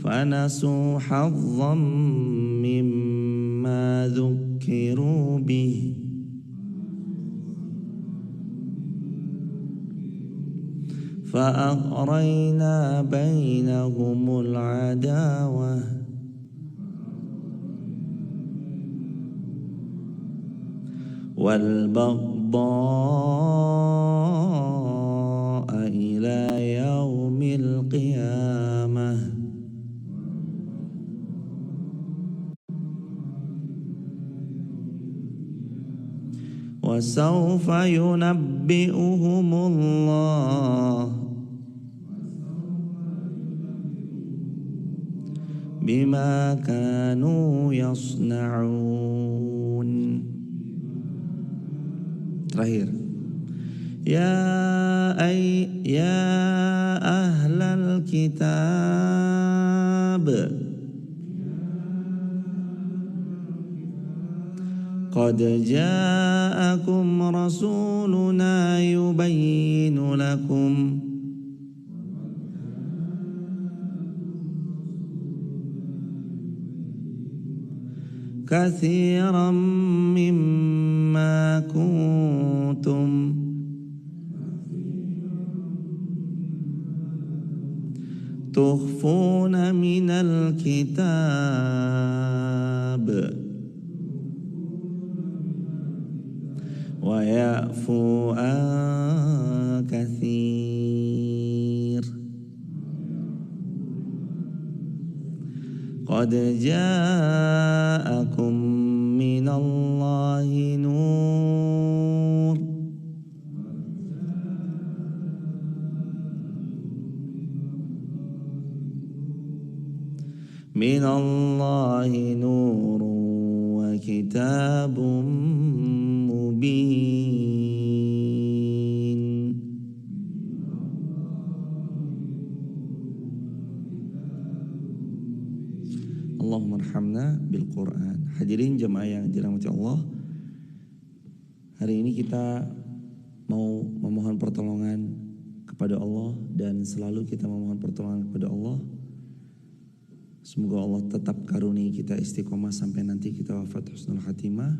فنسوا حظا مما ذكروا به فأغرينا بينهم العداوة والبغضاء إلى يوم القيامة وسوف ينبئهم الله بما كانوا يصنعون. Terakhir, ya ahlal kitab qad ja'akum rasuluna yubayyinu lakum كثيرا مما كنتم تخفون من الكتاب ويعفو عن كثير قد جاءكم من الله نور وكتاب مبين. Allahumma arhamna bil Quran. Hadirin jemaah yang dirahmati Allah, hari ini kita mau memohon pertolongan kepada Allah dan selalu kita memohon pertolongan kepada Allah. Semoga Allah tetap karuniai kita istiqomah sampai nanti kita wafat husnul khatimah,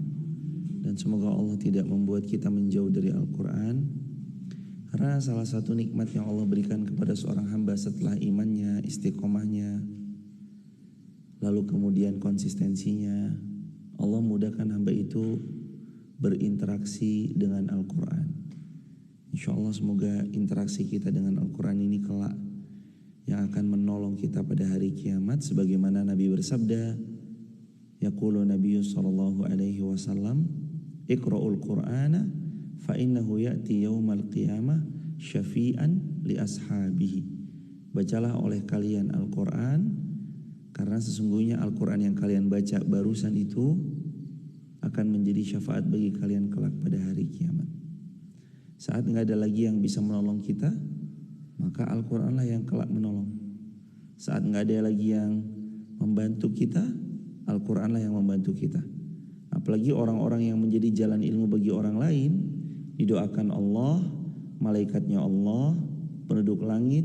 dan semoga Allah tidak membuat kita menjauh dari Al-Quran. Karena salah satu nikmat yang Allah berikan kepada seorang hamba setelah imannya, istiqomahnya, lalu kemudian konsistensinya, Allah mudahkan hamba itu berinteraksi dengan Al-Quran. Insya Allah semoga interaksi kita dengan Al-Quran ini kelak yang akan menolong kita pada hari kiamat, sebagaimana Nabi bersabda, yaqulu Nabi sallallahu alaihi wasallam, iqra'ul Qur'ana fa innahu ya'ti yaumal qiyamah syafi'an li ashabihi. Bacalah oleh kalian Al-Quran, karena sesungguhnya Al-Quran yang kalian baca barusan itu akan menjadi syafaat bagi kalian kelak pada hari kiamat. Saat nggak ada lagi yang bisa menolong kita, maka Al-Quranlah yang kelak menolong. Saat nggak ada lagi yang membantu kita, Al-Quranlah yang membantu kita. Apalagi orang-orang yang menjadi jalan ilmu bagi orang lain, didoakan Allah, malaikatnya Allah, penduduk langit,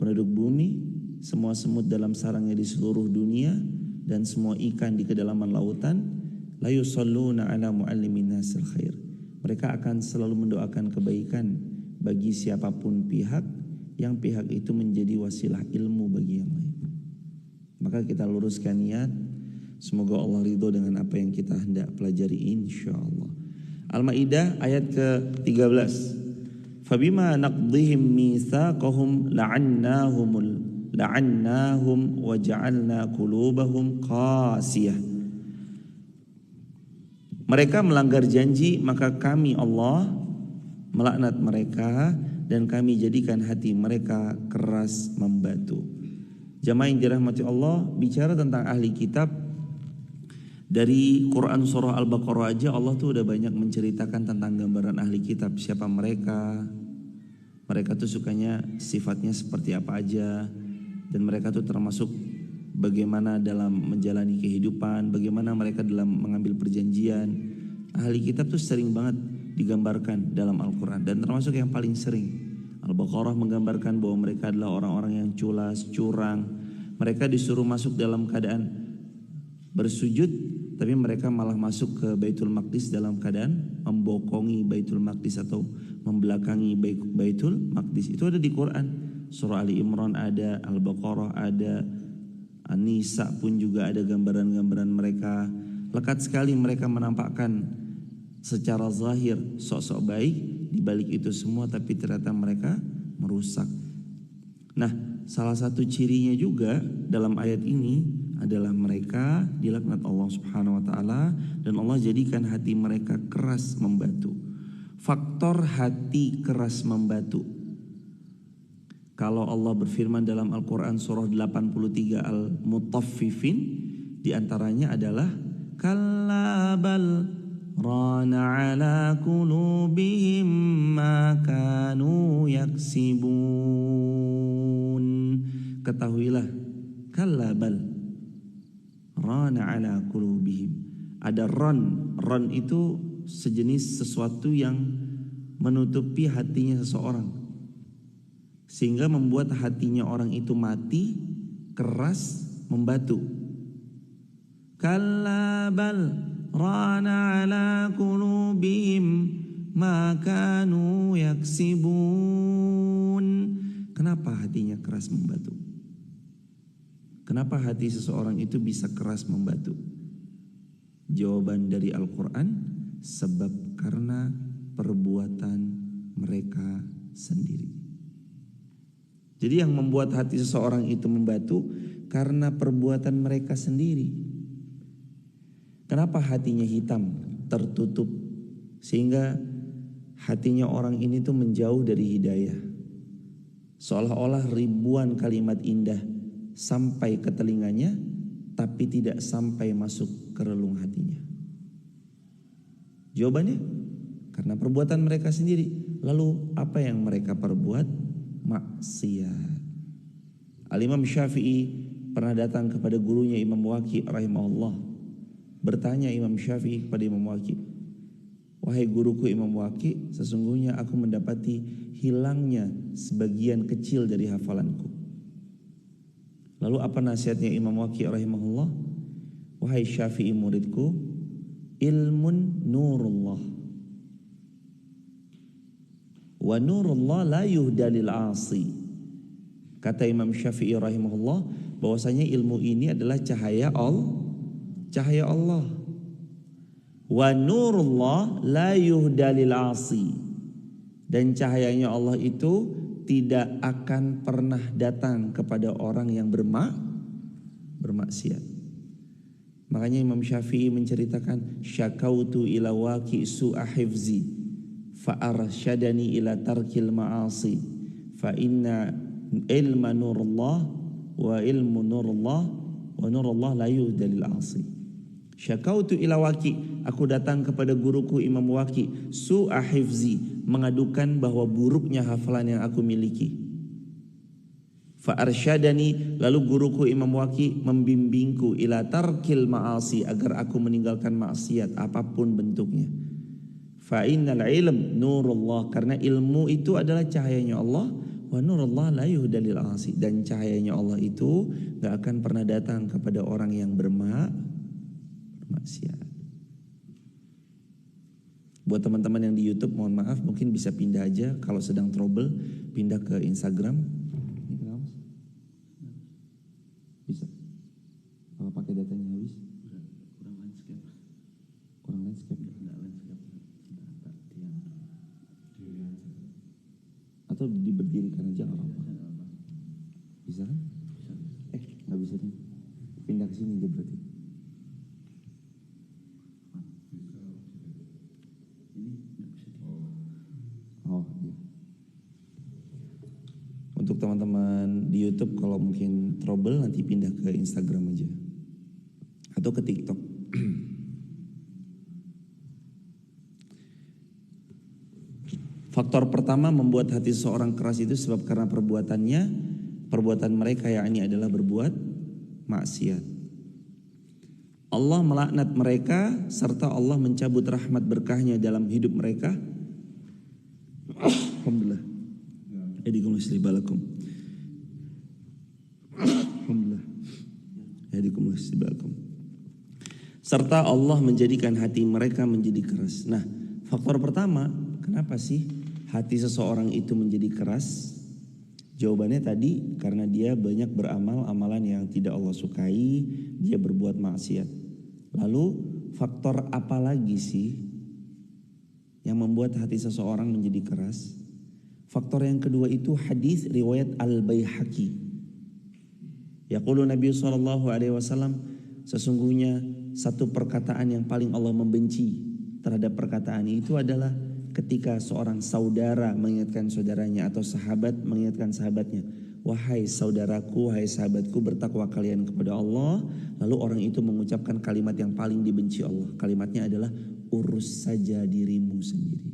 penduduk bumi, semua semut dalam sarangnya di seluruh dunia, dan semua ikan di kedalaman lautan, la yusalluna ala muallimin nasil khair. Mereka akan selalu mendoakan kebaikan bagi siapapun pihak yang pihak itu menjadi wasilah ilmu bagi yang lain. Maka kita luruskan niat, semoga Allah ridho dengan apa yang kita hendak pelajari insyaallah. Al-Maidah ayat ke-13. Fabima naqdihim mitsaqahum la'annahum wa ja'alna qulubahum qasiyah. Mereka melanggar janji, maka kami Allah melaknat mereka dan kami jadikan hati mereka keras membatu. Jamaah yang dirahmati Allah, bicara tentang ahli kitab, dari Quran surah Al-Baqarah aja Allah tuh udah banyak menceritakan tentang gambaran ahli kitab. Siapa mereka, mereka tuh sukanya sifatnya seperti apa aja, dan mereka tuh termasuk bagaimana dalam menjalani kehidupan, bagaimana mereka dalam mengambil perjanjian. Ahli kitab tuh sering banget digambarkan dalam Al-Quran, dan termasuk yang paling sering Al-Baqarah menggambarkan bahwa mereka adalah orang-orang yang culas, curang. Mereka disuruh masuk dalam keadaan bersujud, tapi mereka malah masuk ke Baitul Maqdis dalam keadaan membokongi Baitul Maqdis atau membelakangi Baitul Maqdis. Itu ada di Quran. Surah Ali Imran ada, Al-Baqarah ada, An-Nisa pun juga ada gambaran-gambaran mereka. Lekat sekali mereka menampakkan secara zahir sok-sok baik, di balik itu semua tapi ternyata mereka merusak. Nah, salah satu cirinya juga dalam ayat ini adalah mereka dilaknat Allah Subhanahu wa taala dan Allah jadikan hati mereka keras membatu. Faktor hati keras membatu. Kalau Allah berfirman dalam Al-Qur'an surah 83 Al-Mutaffifin, di antaranya adalah kalla bal rana ala qulubihim ma kanu yaksibun. Ketahuilah, kalla bal rana ala qulubihim. Ada ron itu sejenis sesuatu yang menutupi hatinya seseorang, sehingga membuat hatinya orang itu mati, keras, membatu. Kalla bal rana ala qulubihim ma kanu yaksibun. Kenapa hatinya keras membatu? Kenapa hati seseorang itu bisa keras membatu? Jawaban dari Al-Quran, sebab karena perbuatan mereka sendiri. Jadi yang membuat hati seseorang itu membatu karena perbuatan mereka sendiri. Kenapa hatinya hitam, tertutup, sehingga hatinya orang ini tuh menjauh dari hidayah. Seolah-olah ribuan kalimat indah sampai ke telinganya, tapi tidak sampai masuk ke relung hatinya. Jawabannya, karena perbuatan mereka sendiri. Lalu apa yang mereka perbuat? Maksiat. Al-Imam Syafi'i pernah datang kepada gurunya Imam Waqi' rahimahullah. Bertanya Imam Syafi'i kepada Imam Waqi', wahai guruku Imam Waqi', sesungguhnya aku mendapati hilangnya sebagian kecil dari hafalanku. Lalu apa nasihatnya Imam Waqi' rahimahullah? Wahai Syafi'i muridku, ilmun nurullah, wa nurullah la yuhda lil 'asi. Kata Imam Syafi'i rahimahullah, bahwasanya ilmu ini adalah cahaya Allah. Wa nurullah la yuhda lil 'asi. Dan cahayanya Allah itu tidak akan pernah datang kepada orang yang bermaksiat. Makanya Imam Syafi'i menceritakan, syakautu ila waqi' su'a hifzi fa arsyadani ila tarkil ma'asi fa inna ilma nurullah wa ilmu nurullah wa nurullah la yuhda lil 'asi. Syakautu ila Waqi', aku datang kepada guruku Imam Waqi', su'a hifzi, mengadukan bahwa buruknya hafalan yang aku miliki. Fa arsyadani, lalu guruku Imam Waqi' membimbingku ila tarkil ma'asi, agar aku meninggalkan maksiat apapun bentuknya. Fa innal ilm nurullah, karena ilmu itu adalah cahayanya Allah, wa nurullah la yuhda lil 'asi, dan cahayanya Allah itu enggak akan pernah datang kepada orang yang bermaksiat. Buat teman-teman yang di YouTube, mohon maaf, mungkin bisa pindah aja kalau sedang trouble, pindah ke Instagram. Bisa. Kalau pakai datanya habis? Kurang landscape. Atau diberdirikan aja nggak apa-apa. Bisa kan? Nggak bisa nih. Pindah ke sini aja berarti. Oh iya. Untuk teman-teman di YouTube, kalau mungkin trouble nanti pindah ke Instagram aja atau ke TikTok. Faktor pertama membuat hati seseorang keras itu sebab karena perbuatan mereka, yakni adalah berbuat maksiat. Allah melaknat mereka serta Allah mencabut rahmat berkahnya dalam hidup mereka. Alhamdulillah. Alhamdulillah. yusibakum. Serta Allah menjadikan hati mereka menjadi keras. Nah, faktor pertama, kenapa sih hati seseorang itu menjadi keras? Jawabannya tadi, karena dia banyak beramal amalan yang tidak Allah sukai, dia berbuat maksiat. Lalu faktor apa lagi sih yang membuat hati seseorang menjadi keras? Faktor yang kedua itu hadis riwayat Al-Baihaqi. Yaqulu Nabi SAW, sesungguhnya satu perkataan yang paling Allah membenci terhadap perkataan itu adalah ketika seorang saudara mengingatkan saudaranya atau sahabat mengingatkan sahabatnya, wahai saudaraku, wahai sahabatku, bertakwa kalian kepada Allah. Lalu orang itu mengucapkan kalimat yang paling dibenci Allah. Kalimatnya adalah urus saja dirimu sendiri.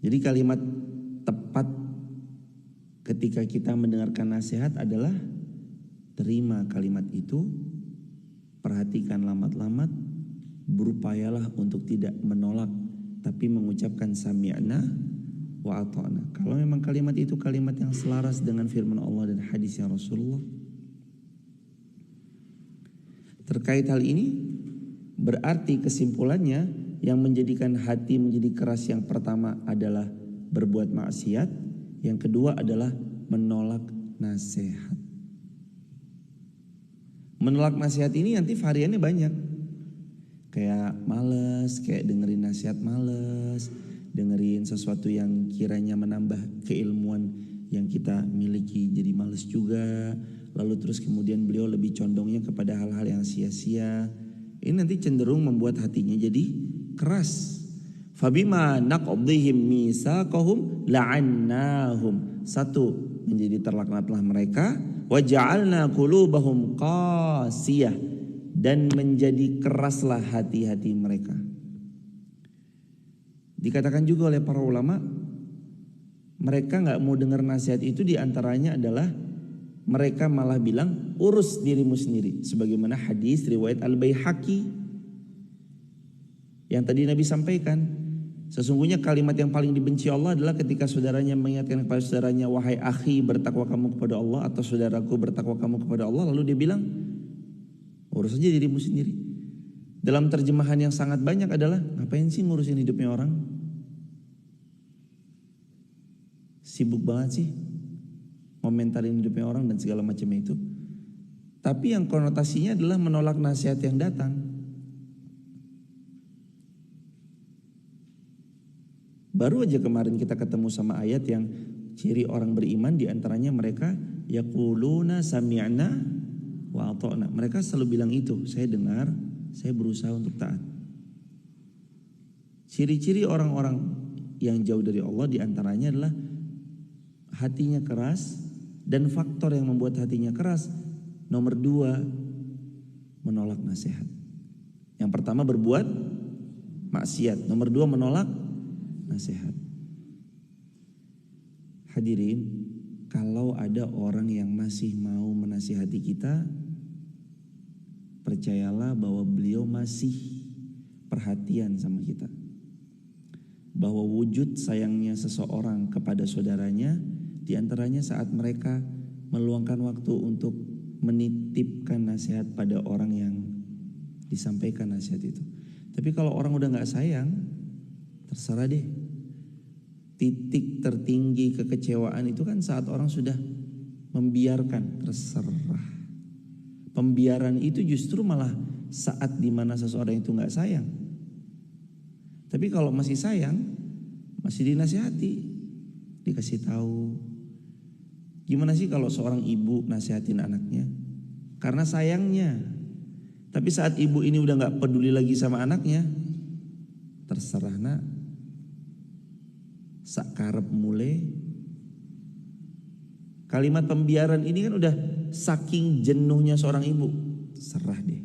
Jadi kalimat tepat ketika kita mendengarkan nasihat adalah terima kalimat itu, perhatikan lamat-lamat, berupayalah untuk tidak menolak tapi mengucapkan sami'na wa ata'na. Kalau memang kalimat itu kalimat yang selaras dengan firman Allah dan hadisnya Rasulullah. Terkait hal ini berarti kesimpulannya yang menjadikan hati menjadi keras yang pertama adalah berbuat maksiat, yang kedua adalah menolak nasihat. Menolak nasihat ini nanti variannya banyak. Kayak males, kayak dengerin nasihat males, dengerin sesuatu yang kiranya menambah keilmuan yang kita miliki jadi males juga. Lalu terus kemudian beliau lebih condongnya kepada hal-hal yang sia-sia. Ini nanti cenderung membuat hatinya jadi keras. Fabima naqdihim misaqahum la'annahum. Satu, menjadi terlaknatlah mereka. Wa ja'alna qulubahum qasiyah, dan menjadi keraslah hati-hati mereka. Dikatakan juga oleh para ulama, mereka gak mau dengar nasihat itu diantaranya adalah mereka malah bilang urus dirimu sendiri. Sebagaimana hadis riwayat Al-Baihaqi yang tadi Nabi sampaikan. Sesungguhnya kalimat yang paling dibenci Allah adalah ketika saudaranya mengingatkan kepada saudaranya, wahai akhi, bertakwa kamu kepada Allah, atau saudaraku, bertakwa kamu kepada Allah. Lalu dia bilang, urus aja dirimu sendiri. Dalam terjemahan yang sangat banyak adalah, ngapain sih ngurusin hidupnya orang? Sibuk banget sih komentarin hidupnya orang dan segala macam itu. Tapi yang konotasinya adalah menolak nasihat yang datang. Baru aja kemarin kita ketemu sama ayat yang ciri orang beriman diantaranya mereka yaquluna sami'na wa ata'na. Mereka selalu bilang itu, saya dengar, saya berusaha untuk taat. Ciri-ciri orang-orang yang jauh dari Allah diantaranya adalah hatinya keras, dan faktor yang membuat hatinya keras nomor 2, menolak nasihat. Yang pertama berbuat maksiat, nomor 2 menolak nasihat. Hadirin, kalau ada orang yang masih mau menasihati kita, percayalah bahwa beliau masih perhatian sama kita. Bahwa wujud sayangnya seseorang kepada saudaranya diantaranya saat mereka meluangkan waktu untuk menitipkan nasihat pada orang yang disampaikan nasihat itu. Tapi kalau orang udah gak sayang, terserah deh. Titik tertinggi kekecewaan itu kan saat orang sudah membiarkan, terserah. Pembiaran itu justru malah saat dimana seseorang itu gak sayang. Tapi kalau masih sayang, masih dinasihati, dikasih tahu. Gimana sih kalau seorang ibu nasihatin anaknya? Karena sayangnya. Tapi saat ibu ini udah gak peduli lagi sama anaknya, terserah nak, sakarep mulai. Kalimat pembiaran ini kan udah saking jenuhnya seorang ibu, serah deh.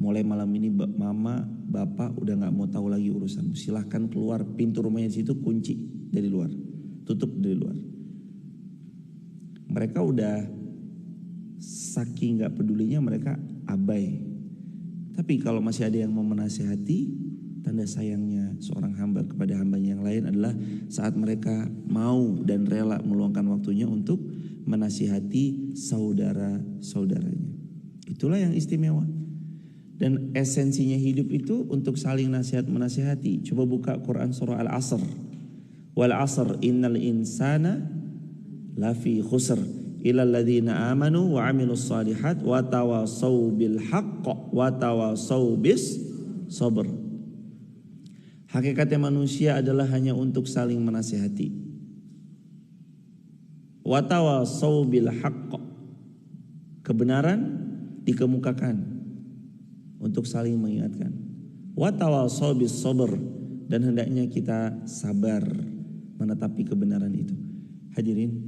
Mulai malam ini mama, bapak udah gak mau tahu lagi urusan. Silahkan keluar, pintu rumahnya di situ kunci dari luar, tutup dari luar. Mereka udah saking gak pedulinya, mereka abai. Tapi kalau masih ada yang mau menasihati, tanda sayangnya seorang hamba kepada hambanya yang lain adalah saat mereka mau dan rela meluangkan waktunya untuk menasihati saudara-saudaranya. Itulah yang istimewa. Dan esensinya hidup itu untuk saling nasihat menasihati. Coba buka Quran surah Al-Asr. Wal 'asr innal insana lafi khusr illal ladzina amanu wa 'amilus shalihat wa tawassaw bil haqq wa tawassaw bis sabr. Hakikatnya manusia adalah hanya untuk saling menasihati. Wa tawassaw bil haqq. Kebenaran dikemukakan untuk saling mengingatkan. Wa tawassaw bis sabr, dan hendaknya kita sabar menetapi kebenaran itu. Hadirin,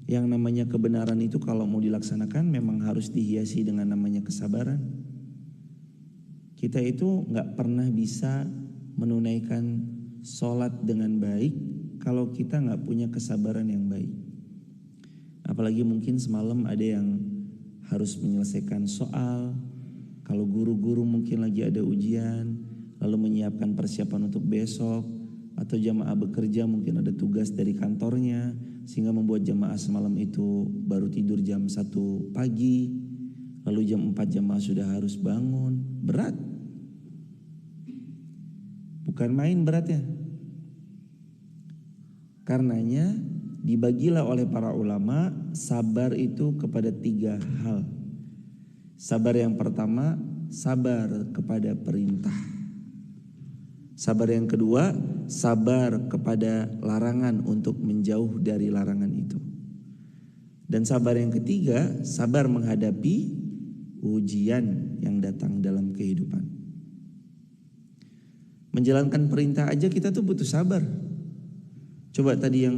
yang namanya kebenaran itu kalau mau dilaksanakan memang harus dihiasi dengan namanya kesabaran. Kita itu gak pernah bisa menunaikan sholat dengan baik kalau kita gak punya kesabaran yang baik. Apalagi mungkin semalam ada yang harus menyelesaikan soal, kalau guru-guru mungkin lagi ada ujian, lalu menyiapkan persiapan untuk besok, atau jamaah bekerja mungkin ada tugas dari kantornya sehingga membuat jamaah semalam itu baru tidur jam 1 pagi, lalu jam 4 jamaah sudah harus bangun. Berat, bukan main beratnya. Karenanya dibagilah oleh para ulama sabar itu kepada 3 hal. Sabar yang pertama, sabar kepada perintah. Sabar yang kedua, sabar kepada larangan untuk menjauh dari larangan itu. Dan sabar yang ketiga, sabar menghadapi ujian yang datang dalam kehidupan. Menjalankan perintah aja kita tuh butuh sabar. Coba tadi yang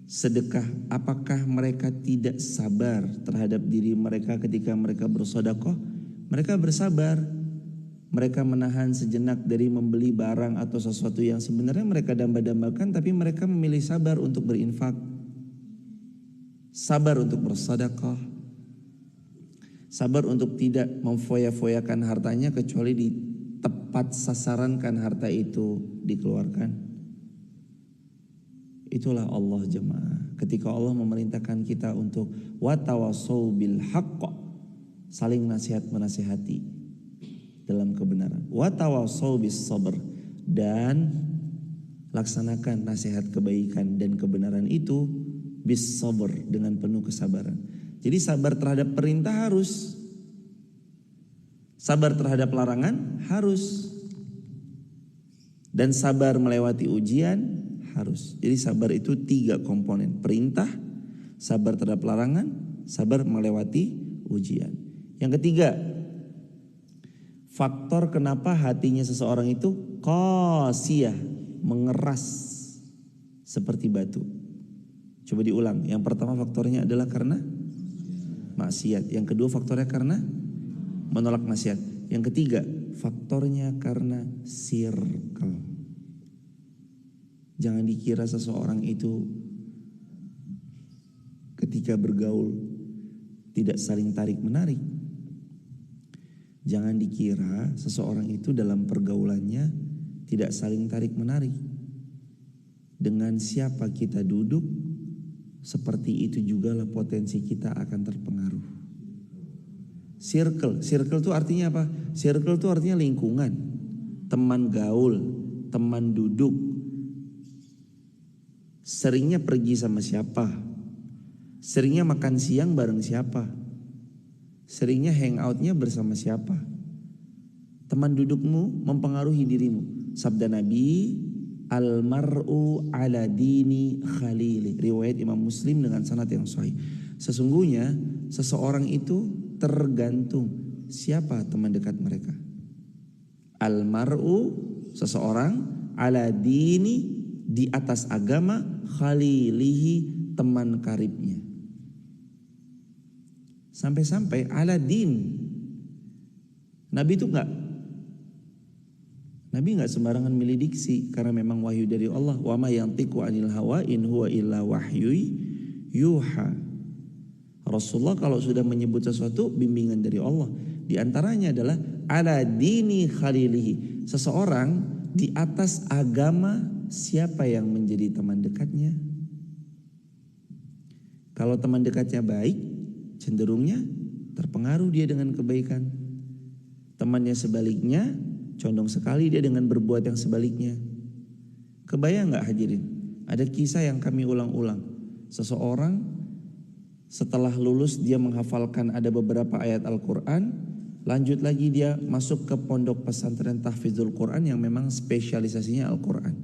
sedekah, apakah mereka tidak sabar terhadap diri mereka ketika mereka bersedekah? Mereka bersabar. Mereka menahan sejenak dari membeli barang atau sesuatu yang sebenarnya mereka damba-dambakan, tapi mereka memilih sabar untuk berinfak, sabar untuk bersedekah, sabar untuk tidak memfoya-foyakan hartanya kecuali di tepat sasarankan harta itu dikeluarkan. Itulah Allah jemaah. Ketika Allah memerintahkan kita untuk watawassaw bil haqq, saling nasihat menasihati dalam kebenaran. Wa tawassaw bis sabr, dan laksanakan nasihat kebaikan dan kebenaran itu bis sabr, dengan penuh kesabaran. Jadi sabar terhadap perintah harus, sabar terhadap larangan harus, dan sabar melewati ujian harus. Jadi sabar itu 3 komponen: perintah, sabar terhadap larangan, sabar melewati ujian. Yang ketiga, faktor kenapa hatinya seseorang itu qasiyah, mengeras seperti batu. Coba diulang. Yang pertama faktornya adalah karena maksiat. Yang kedua faktornya karena menolak nasihat. Yang ketiga faktornya karena circle. Jangan dikira seseorang itu ketika bergaul tidak saling tarik menarik. Jangan dikira seseorang itu dalam pergaulannya tidak saling tarik menarik. Dengan siapa kita duduk, seperti itu jugalah potensi kita akan terpengaruh. Circle itu artinya apa? Circle itu artinya lingkungan, teman gaul, teman duduk. Seringnya pergi sama siapa? Seringnya makan siang bareng siapa? Seringnya hangoutnya bersama siapa? Teman dudukmu mempengaruhi dirimu. Sabda Nabi, al-mar'u ala dini khalili. Riwayat Imam Muslim dengan sanad yang sahih. Sesungguhnya seseorang itu tergantung siapa teman dekat mereka. Al-mar'u, seseorang, ala dini, di atas agama, khalilihi, teman karibnya. Sampai-sampai ala din. Nabi itu enggak sembarangan milih diksi, karena memang wahyu dari Allah. Wa ma yantiqu 'anil hawa in huwa illa wahyu yuha. Rasulullah kalau sudah menyebut sesuatu bimbingan dari Allah. Di antaranya adalah ala dini khalilihi. Seseorang di atas agama siapa yang menjadi teman dekatnya. Kalau teman dekatnya baik, cenderungnya terpengaruh dia dengan kebaikan. Temannya sebaliknya, condong sekali dia dengan berbuat yang sebaliknya. Kebayang gak hadirin? Ada kisah yang kami ulang-ulang. Seseorang setelah lulus dia menghafalkan ada beberapa ayat Al-Quran. Lanjut lagi dia masuk ke pondok pesantren tahfizul Quran yang memang spesialisasinya Al-Quran.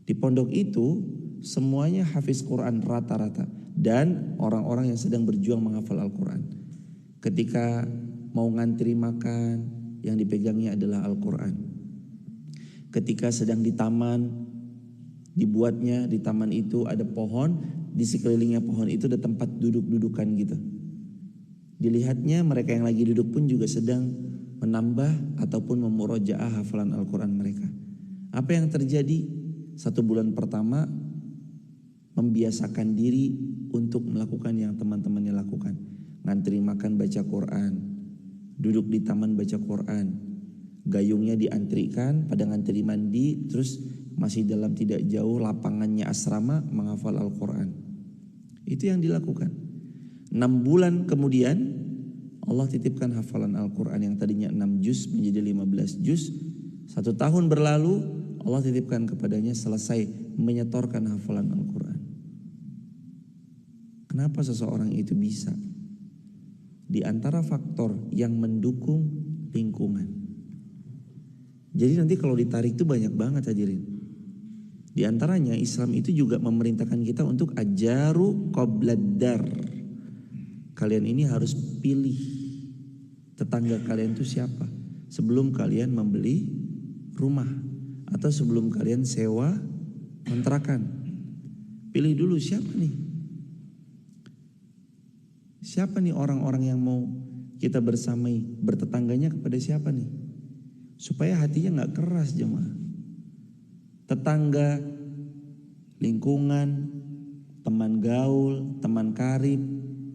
Di pondok itu semuanya hafiz Quran rata-rata. Dan orang-orang yang sedang berjuang menghafal Al-Quran. Ketika mau ngantri makan, yang dipegangnya adalah Al-Quran. Ketika sedang di taman, dibuatnya di taman itu ada pohon, di sekelilingnya pohon itu ada tempat duduk-dudukan gitu. Dilihatnya mereka yang lagi duduk pun juga sedang menambah ataupun memurojaah hafalan Al-Quran mereka. Apa yang terjadi? 1 bulan pertama membiasakan diri untuk melakukan yang teman-temannya lakukan. Ngantri makan baca Quran, duduk di taman baca Quran, gayungnya diantrikan, pada ngantri mandi, terus masih dalam tidak jauh lapangannya asrama menghafal Al-Quran. Itu yang dilakukan. 6 bulan kemudian Allah titipkan hafalan Al-Quran yang tadinya 6 juz menjadi 15 juz. 1 tahun berlalu Allah titipkan kepadanya selesai menyetorkan hafalan Al-Quran. Kenapa seseorang itu bisa? Di antara faktor yang mendukung lingkungan. Jadi nanti kalau ditarik itu banyak banget hadirin. Di antaranya Islam itu juga memerintahkan kita untuk ajaru qobladdar. Kalian ini harus pilih tetangga kalian itu siapa sebelum kalian membeli rumah atau sebelum kalian sewa kontrakan. Pilih dulu siapa nih? Siapa nih orang-orang yang mau kita bersamai, bertetangganya kepada siapa nih? Supaya hatinya gak keras jemaah. Tetangga, lingkungan, teman gaul, teman karib,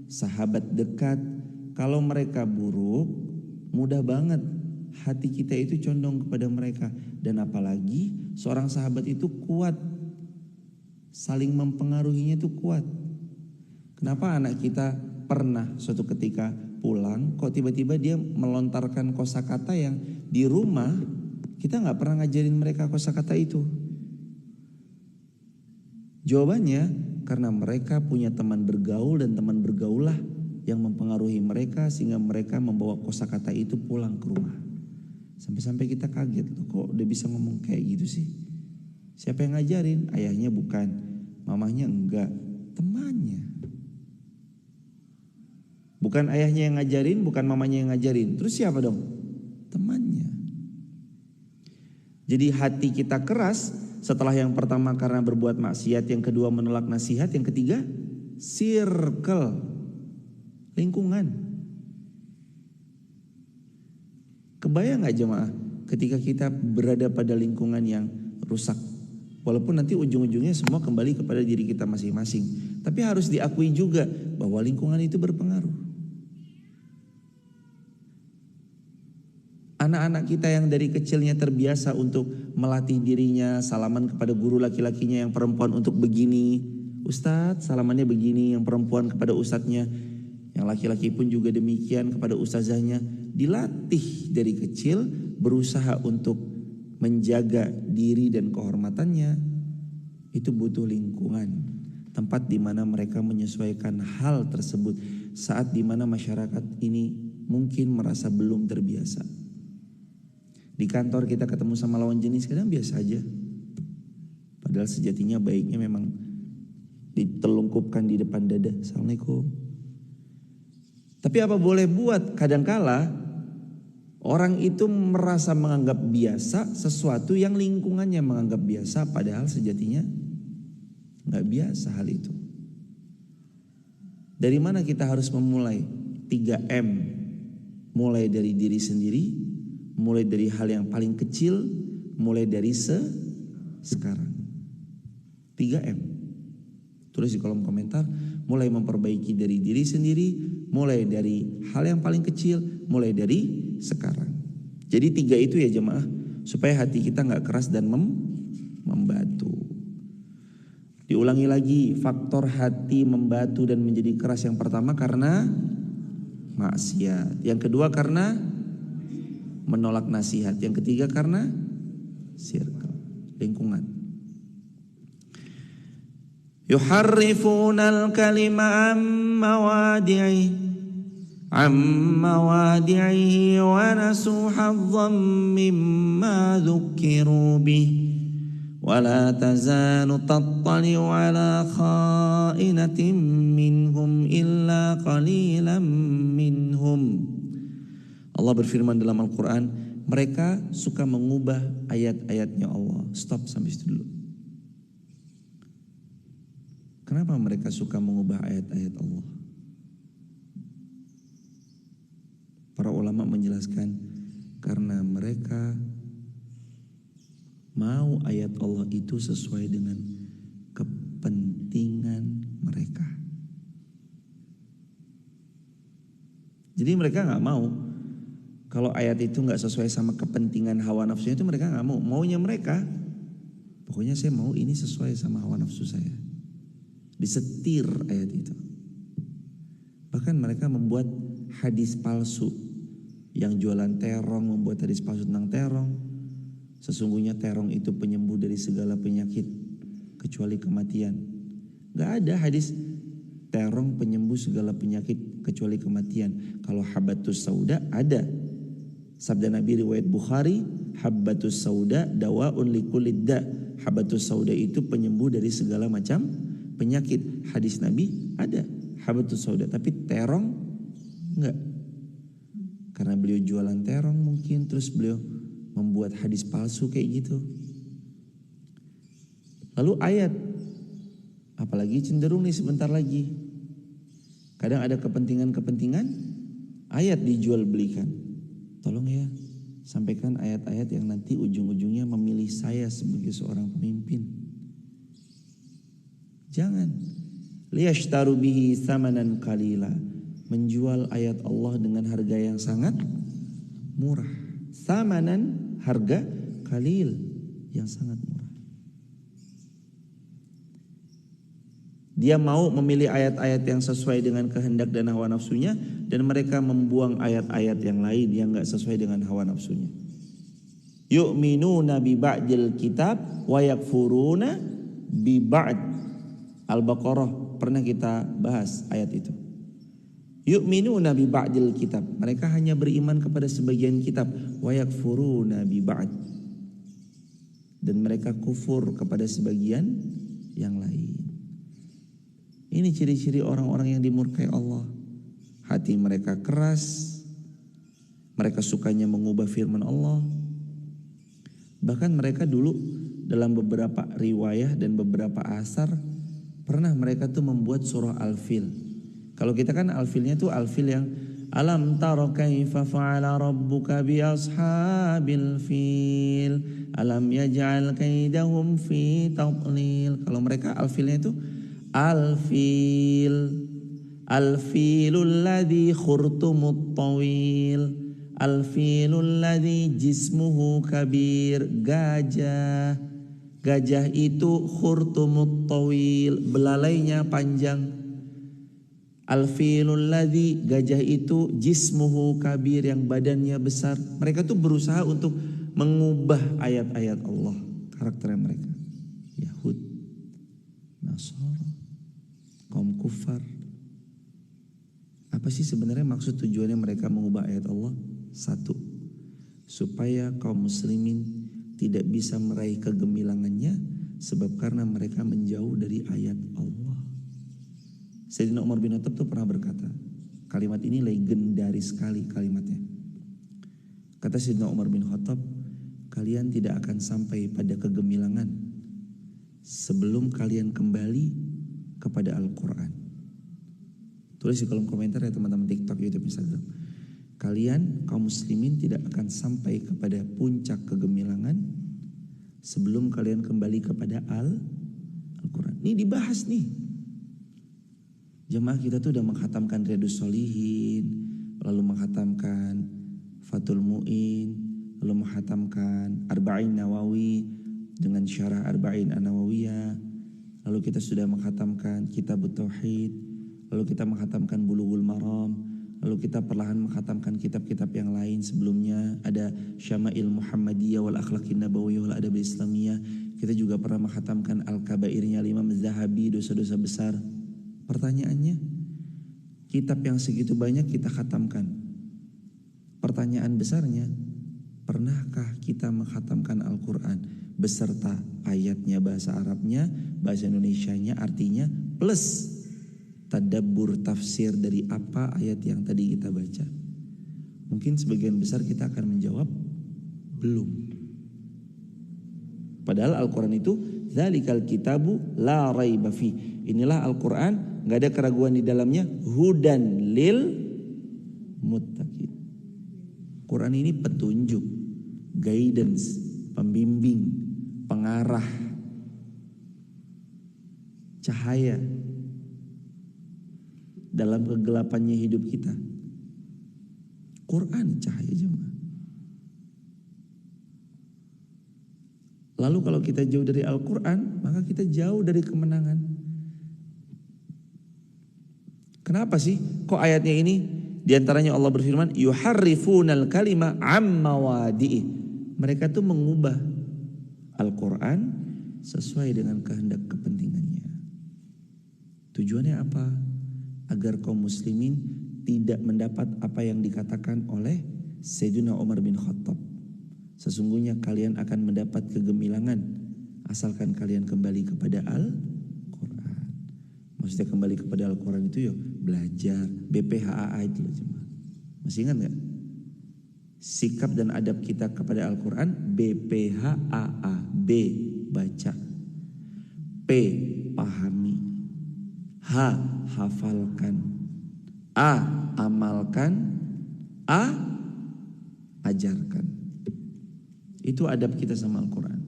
sahabat dekat. Kalau mereka buruk, mudah banget hati kita itu condong kepada mereka. Dan apalagi seorang sahabat itu kuat, saling mempengaruhinya itu kuat. Kenapa anak kita pernah suatu ketika pulang kok tiba-tiba dia melontarkan kosakata yang di rumah kita gak pernah ngajarin mereka kosakata itu? Jawabannya karena mereka punya teman bergaul dan teman bergaul lah yang mempengaruhi mereka sehingga mereka membawa kosakata itu pulang ke rumah. Sampai-sampai kita kaget loh, kok udah bisa ngomong kayak gitu sih? Siapa yang ngajarin? Ayahnya bukan, mamahnya enggak, temannya. Bukan ayahnya yang ngajarin, bukan mamanya yang ngajarin. Terus siapa dong? Temannya. Jadi hati kita keras setelah yang pertama karena berbuat maksiat, yang kedua menolak nasihat, yang ketiga circle, lingkungan. Kebayang gak jemaah ketika kita berada pada lingkungan yang rusak? Walaupun nanti ujung-ujungnya semua kembali kepada diri kita masing-masing. Tapi harus diakui juga bahwa lingkungan itu berpengaruh. Anak-anak kita yang dari kecilnya terbiasa untuk melatih dirinya, salaman kepada guru laki-lakinya yang perempuan untuk begini. Ustadz salamannya begini, yang perempuan kepada ustadznya. Yang laki-laki pun juga demikian kepada ustazahnya. Dilatih dari kecil berusaha untuk menjaga diri dan kehormatannya. Itu butuh lingkungan. Tempat di mana mereka menyesuaikan hal tersebut. Saat di mana masyarakat ini mungkin merasa belum terbiasa. Di kantor kita ketemu sama lawan jenis kadang biasa aja. Padahal sejatinya baiknya memang ditelungkupkan di depan dada. Assalamualaikum. Tapi apa boleh buat, kadangkala orang itu merasa menganggap biasa sesuatu yang lingkungannya menganggap biasa, padahal sejatinya gak biasa hal itu. Dari mana kita harus memulai? 3M. Mulai dari diri sendiri, mulai dari hal yang paling kecil, mulai dari sekarang. 3M. Tulis di kolom komentar, mulai memperbaiki dari diri sendiri, mulai dari hal yang paling kecil, mulai dari sekarang. Jadi 3 itu ya jemaah, supaya hati kita gak keras dan membatu. Diulangi lagi, faktor hati membatu dan menjadi keras yang pertama karena maksiat. Yang kedua karena menolak nasihat. Yang ketiga karena circle, lingkungan. Yuharrifunal kalima mawadi'i wa nasu hazzan mimma dzukkiru bih ولا تزال تطلع على خائنة منهم إلا قليلا منهم. Allah berfirman dalam Al-Quran, mereka suka mengubah ayat-ayatnya Allah. Stop sampai situ dulu. Kenapa mereka suka mengubah ayat-ayat Allah? Para ulama menjelaskan, karena mereka mau ayat Allah itu sesuai dengan kepentingan mereka. Jadi mereka nggak mau kalau ayat itu nggak sesuai sama kepentingan hawa nafsunya, itu mereka nggak mau. Maunya mereka, pokoknya saya mau ini sesuai sama hawa nafsu saya. Disetir ayat itu. Bahkan mereka membuat hadis palsu. Yang jualan terong membuat hadis palsu tentang terong. Sesungguhnya terong itu penyembuh dari segala penyakit kecuali kematian. Gak ada hadis terong penyembuh segala penyakit kecuali kematian. Kalau habbatus sauda ada. Sabda Nabi riwayat Bukhari, habbatus sauda dawaun likulid da. Habbatus sauda itu penyembuh dari segala macam penyakit. Hadis Nabi ada habbatus sauda, tapi terong enggak. Karena beliau jualan terong mungkin, terus beliau membuat hadis palsu kayak gitu. Lalu ayat, apalagi cenderung nih sebentar lagi, kadang ada kepentingan-kepentingan, ayat dijual belikan. Tolong ya, sampaikan ayat-ayat yang nanti ujung-ujungnya memilih saya sebagai seorang pemimpin. Jangan. Liyashtaru bihi samanan qalila, menjual ayat Allah dengan harga yang sangat murah. Samanan, harga, kalil, yang sangat murah. Dia mau memilih ayat-ayat yang sesuai dengan kehendak dan hawa nafsunya, dan mereka membuang ayat-ayat yang lain yang gak sesuai dengan hawa nafsunya. Yu'minuna bi ba'dil kitab wa yakfuruna bi ba'd. Al-Baqarah pernah kita bahas ayat itu. Yu'minuna bi ba'dil kitab, mereka hanya beriman kepada sebagian kitab, wa yakfuruna bi ba'd, dan mereka kufur kepada sebagian yang lain. Ini ciri-ciri orang-orang yang dimurkai Allah. Hati mereka keras, mereka sukanya mengubah firman Allah. Bahkan mereka dulu dalam beberapa riwayah dan beberapa asar pernah mereka tuh membuat surah Al-Fil. Kalau kita kan Al-Filnya tuh Al-Fil yang alam tara kaifa fa'ala rabbuka bi ashabil fil alam yaj'al kaidahum fi tadlil. Kalau mereka Al-Filnya itu Al-filul ladzi khurtumut tawil, Al-filul ladzi jismuhu kabir. Gajah itu khurtumut tawil, belalainya panjang. Al-filul ladzi, gajah itu jismuhu kabir, yang badannya besar. Mereka tuh berusaha untuk mengubah ayat-ayat Allah, karakter mereka. Yahud, Nasara, kaum kufar. Apa sih sebenarnya maksud tujuannya mereka mengubah ayat Allah? Satu, supaya kaum muslimin tidak bisa meraih kegemilangannya, sebab karena mereka menjauh dari ayat Allah. Sayyidina Umar bin Khattab tuh pernah berkata, kalimat ini legendaris sekali kalimatnya. Kata Sayyidina Umar bin Khattab, kalian tidak akan sampai pada kegemilangan sebelum kalian kembali kepada Al-Quran. Tulis di kolom komentar ya teman-teman TikTok, YouTube, Instagram. Kalian kaum muslimin tidak akan sampai kepada puncak kegemilangan sebelum kalian kembali kepada Al-Quran. Ini dibahas nih. Jemaah kita tuh udah menghatamkan Riyadhus Shalihin, lalu menghatamkan Fathul Mu'in, lalu menghatamkan Arba'in Nawawi dengan syarah Arba'in An-Nawawiyah, lalu kita sudah menghatamkan Kitabut Tauhid, lalu kita menghatamkan Bulughul Maram, Lalu kita perlahan menghatamkan kitab-kitab yang lain sebelumnya. Ada Syama'il Muhammadiyah wal Akhlaqin Nabawiyah wal Adab Islamiyah. Kita juga pernah menghatamkan Al-Kabairnya Imam Az-Zahabi, dosa-dosa besar. Pertanyaannya, kitab yang segitu banyak kita khatamkan. Pertanyaan besarnya, pernahkah kita menghatamkan Al-Quran beserta ayatnya, bahasa Arabnya, bahasa Indonesianya, artinya plus tadabbur tafsir dari apa ayat yang tadi kita baca? Mungkin sebagian besar kita akan menjawab belum. Padahal Al-Quran itu dzalikal kitabu la raiba fi. Inilah Al-Quran, gak ada keraguan di dalamnya, hudan lil muttaqin. Quran ini petunjuk, guidance, pembimbing, pengarah, cahaya dalam kegelapannya hidup kita. Quran cahaya jemaah. Lalu kalau kita jauh dari Al-Quran, maka kita jauh dari kemenangan. Kenapa sih? Kok ayatnya ini diantaranya Allah berfirman, yuharrifunal kalima amma wadi'i. Mereka tuh mengubah Al-Quran sesuai dengan kehendak kepentingannya. Tujuannya apa? Agar kaum muslimin tidak mendapat apa yang dikatakan oleh Sayyidina Umar bin Khattab. Sesungguhnya kalian akan mendapat kegemilangan asalkan kalian kembali kepada Al-Quran. Maksudnya kembali kepada Al-Quran itu ya belajar BPHAA itu loh jemaah. Masih ingat gak? Sikap dan adab kita kepada Al-Quran BPHAA. B, baca. P, pahami. H, hafalkan. A, amalkan. A, ajarkan. Itu adab kita sama Al-Quran.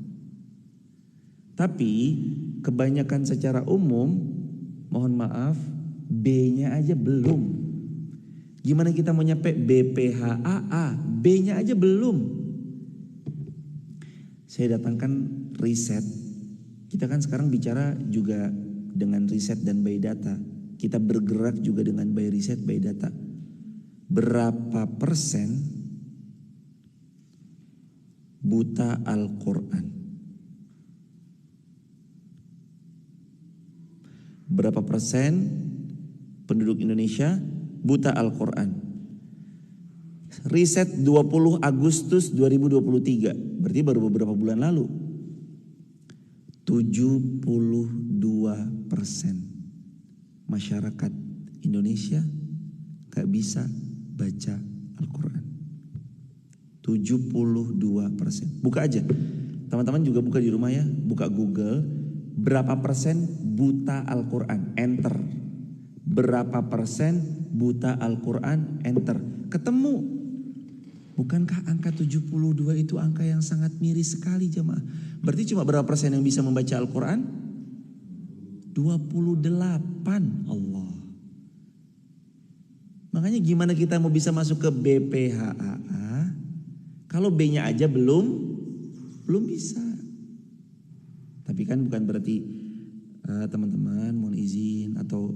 Tapi kebanyakan secara umum, mohon maaf, B-nya aja belum. Gimana kita mau nyampe BPHAA? B-nya aja belum. Saya datangkan riset. Kita kan sekarang bicara juga dengan riset dan by data. Kita bergerak juga dengan by riset, by data. Berapa persen buta Al-Quran? Berapa persen penduduk Indonesia buta Al-Quran? Riset 20 Agustus 2023, berarti baru beberapa bulan lalu. 72% masyarakat Indonesia gak bisa baca Al-Quran. 72%. Buka aja. Teman-teman juga buka di rumah ya. Buka Google. Berapa persen buta Al-Quran? Enter. Berapa persen buta Al-Quran? Enter. Ketemu. Bukankah angka 72 itu angka yang sangat miris sekali jemaah? Berarti cuma berapa persen yang bisa membaca Al-Quran? 28. Allah. Makanya gimana kita mau bisa masuk ke BPHAA? Kalau B-nya aja belum bisa. Tapi kan bukan berarti teman-teman mohon izin atau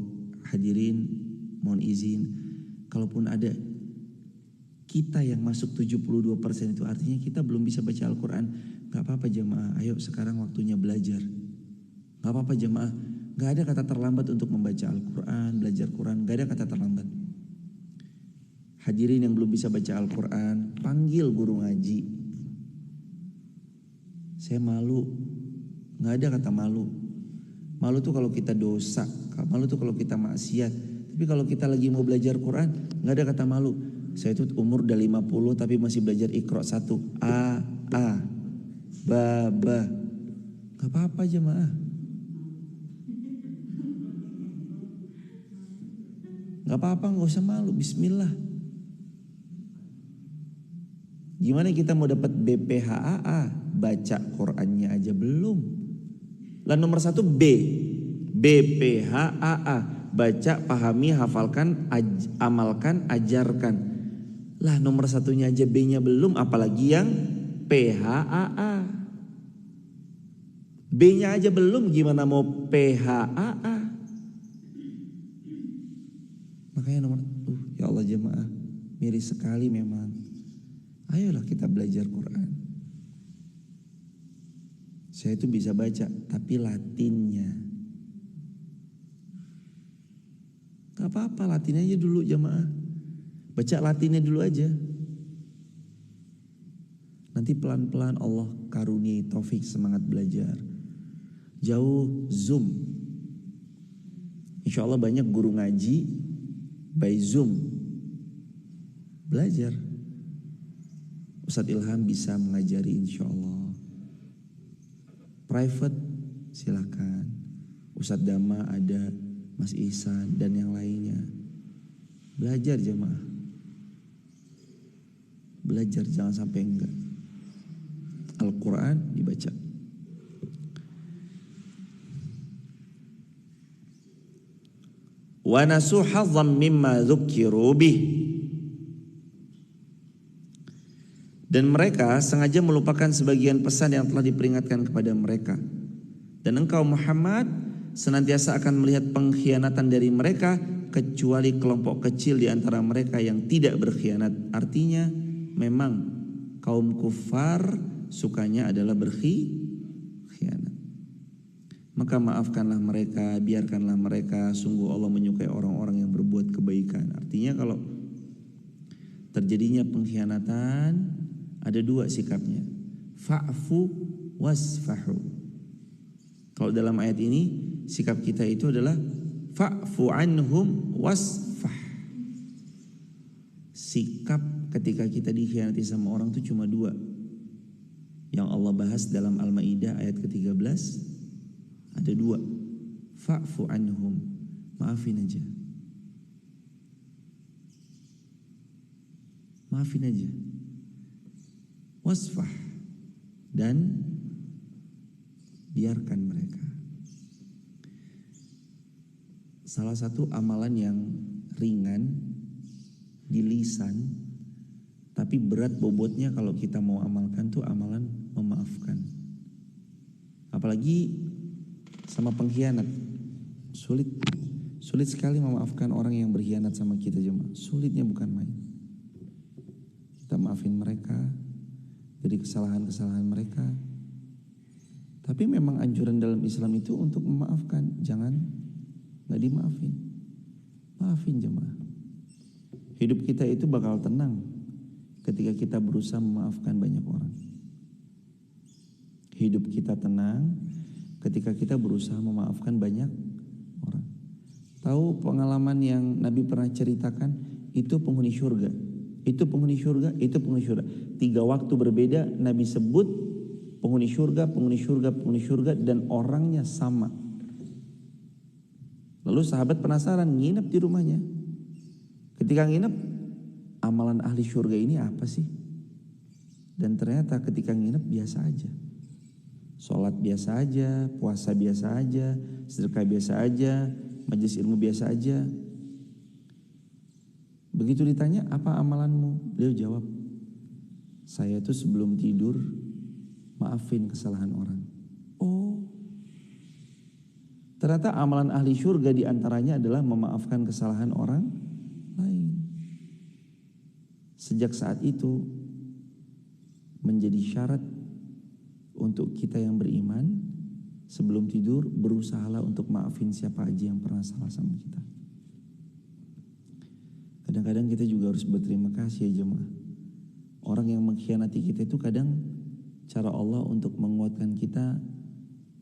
hadirin mohon izin. Kalaupun ada kita yang masuk 72% itu artinya kita belum bisa baca Al-Quran. Gak apa-apa jemaah, ayo sekarang waktunya belajar. Gak apa-apa jemaah, gak ada kata terlambat untuk membaca Al-Quran, belajar Quran, gak ada kata terlambat. Hadirin yang belum bisa baca Al-Quran, panggil guru ngaji. Saya malu, gak ada kata malu. Malu tuh kalau kita dosa, malu tuh kalau kita maksiat. Tapi kalau kita lagi mau belajar Quran, gak ada kata malu. Saya tuh umur udah 50 tapi masih belajar Iqra 1. A, ba. Gak apa-apa jemaah. Gak apa-apa, gak usah malu, bismillah. Gimana kita mau dapat BPHAA? Baca Qurannya aja belum. Lah nomor 1 B. BPHAA. Baca, pahami, hafalkan, amalkan, ajarkan. Lah nomor 1-nya aja B-nya belum, apalagi yang PHAA. B-nya aja belum, gimana mau PHAA? Makanya nomor, ya Allah jemaah. miris sekali memang. Ayolah kita belajar Quran. Saya itu bisa baca, tapi Latinnya. Gak apa-apa, Latinnya aja dulu jamaah. Baca Latinnya dulu aja. Nanti pelan-pelan Allah karuniai taufik semangat belajar. Jauh Zoom. Insya Allah banyak guru ngaji by Zoom. Belajar. Ustadz Ilham bisa mengajari insya Allah. Private silakan. Ustadz Dama ada, Mas Ihsan dan yang lainnya. Belajar jemaah. Belajar jangan sampai enggak. Al-Quran dibaca. Wa nasu hazzam mimma dzukkiru bih. Dan mereka sengaja melupakan sebagian pesan yang telah diperingatkan kepada mereka. Dan engkau Muhammad senantiasa akan melihat pengkhianatan dari mereka, kecuali kelompok kecil di antara mereka yang tidak berkhianat. Artinya memang kaum kufar sukanya adalah berkhianat. Maka maafkanlah mereka, biarkanlah mereka. Sungguh Allah menyukai orang-orang yang berbuat kebaikan. Artinya kalau terjadinya pengkhianatan, ada dua sikapnya. Fa'fu wasfahu. Kalau dalam ayat ini sikap kita itu adalah fa'fu anhum wasfah. Sikap ketika kita dikhianati sama orang itu cuma dua. Yang Allah bahas dalam Al-Maidah ayat ke-13 ada dua. Fa'fu anhum, maafin aja. Maafin aja. Wasfah, dan biarkan mereka. Salah satu amalan yang ringan di lisan tapi berat bobotnya kalau kita mau amalkan tuh amalan memaafkan. Apalagi sama pengkhianat. Sulit sekali memaafkan orang yang berkhianat sama kita jemaah. Sulitnya bukan main. Kita maafin mereka dari kesalahan-kesalahan mereka. Tapi memang anjuran dalam Islam itu untuk memaafkan, jangan nggak dimaafin. Maafin jemaah. Hidup kita itu bakal tenang ketika kita berusaha memaafkan banyak orang. Hidup kita tenang ketika kita berusaha memaafkan banyak orang. Tahu pengalaman yang Nabi pernah ceritakan? Itu penghuni surga. Itu penghuni surga, itu penghuni surga. 3 waktu berbeda Nabi sebut penghuni surga, penghuni surga, penghuni surga, dan orangnya sama. Lalu sahabat penasaran, nginep di rumahnya. Ketika nginep, amalan ahli surga ini apa sih? Dan ternyata ketika nginep biasa aja. Sholat biasa aja, puasa biasa aja, sedekah biasa aja, majelis ilmu biasa aja. Begitu ditanya, apa amalanmu? Beliau jawab, saya itu sebelum tidur maafin kesalahan orang. Oh, ternyata amalan ahli surga diantaranya adalah memaafkan kesalahan orang lain. Sejak saat itu menjadi syarat untuk kita yang beriman sebelum tidur berusahalah untuk maafin siapa aja yang pernah salah sama kita. Kadang-kadang kita juga harus berterima kasih ya jemaah. Orang yang mengkhianati kita itu kadang cara Allah untuk menguatkan kita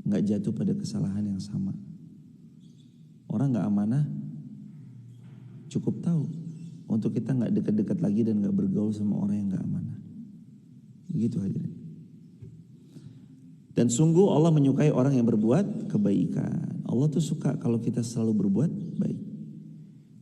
nggak jatuh pada kesalahan yang sama. Orang nggak amanah cukup tahu untuk kita nggak dekat-dekat lagi dan nggak bergaul sama orang yang nggak amanah. Begitu hadirin. Dan sungguh Allah menyukai orang yang berbuat kebaikan. Allah tuh suka kalau kita selalu berbuat baik.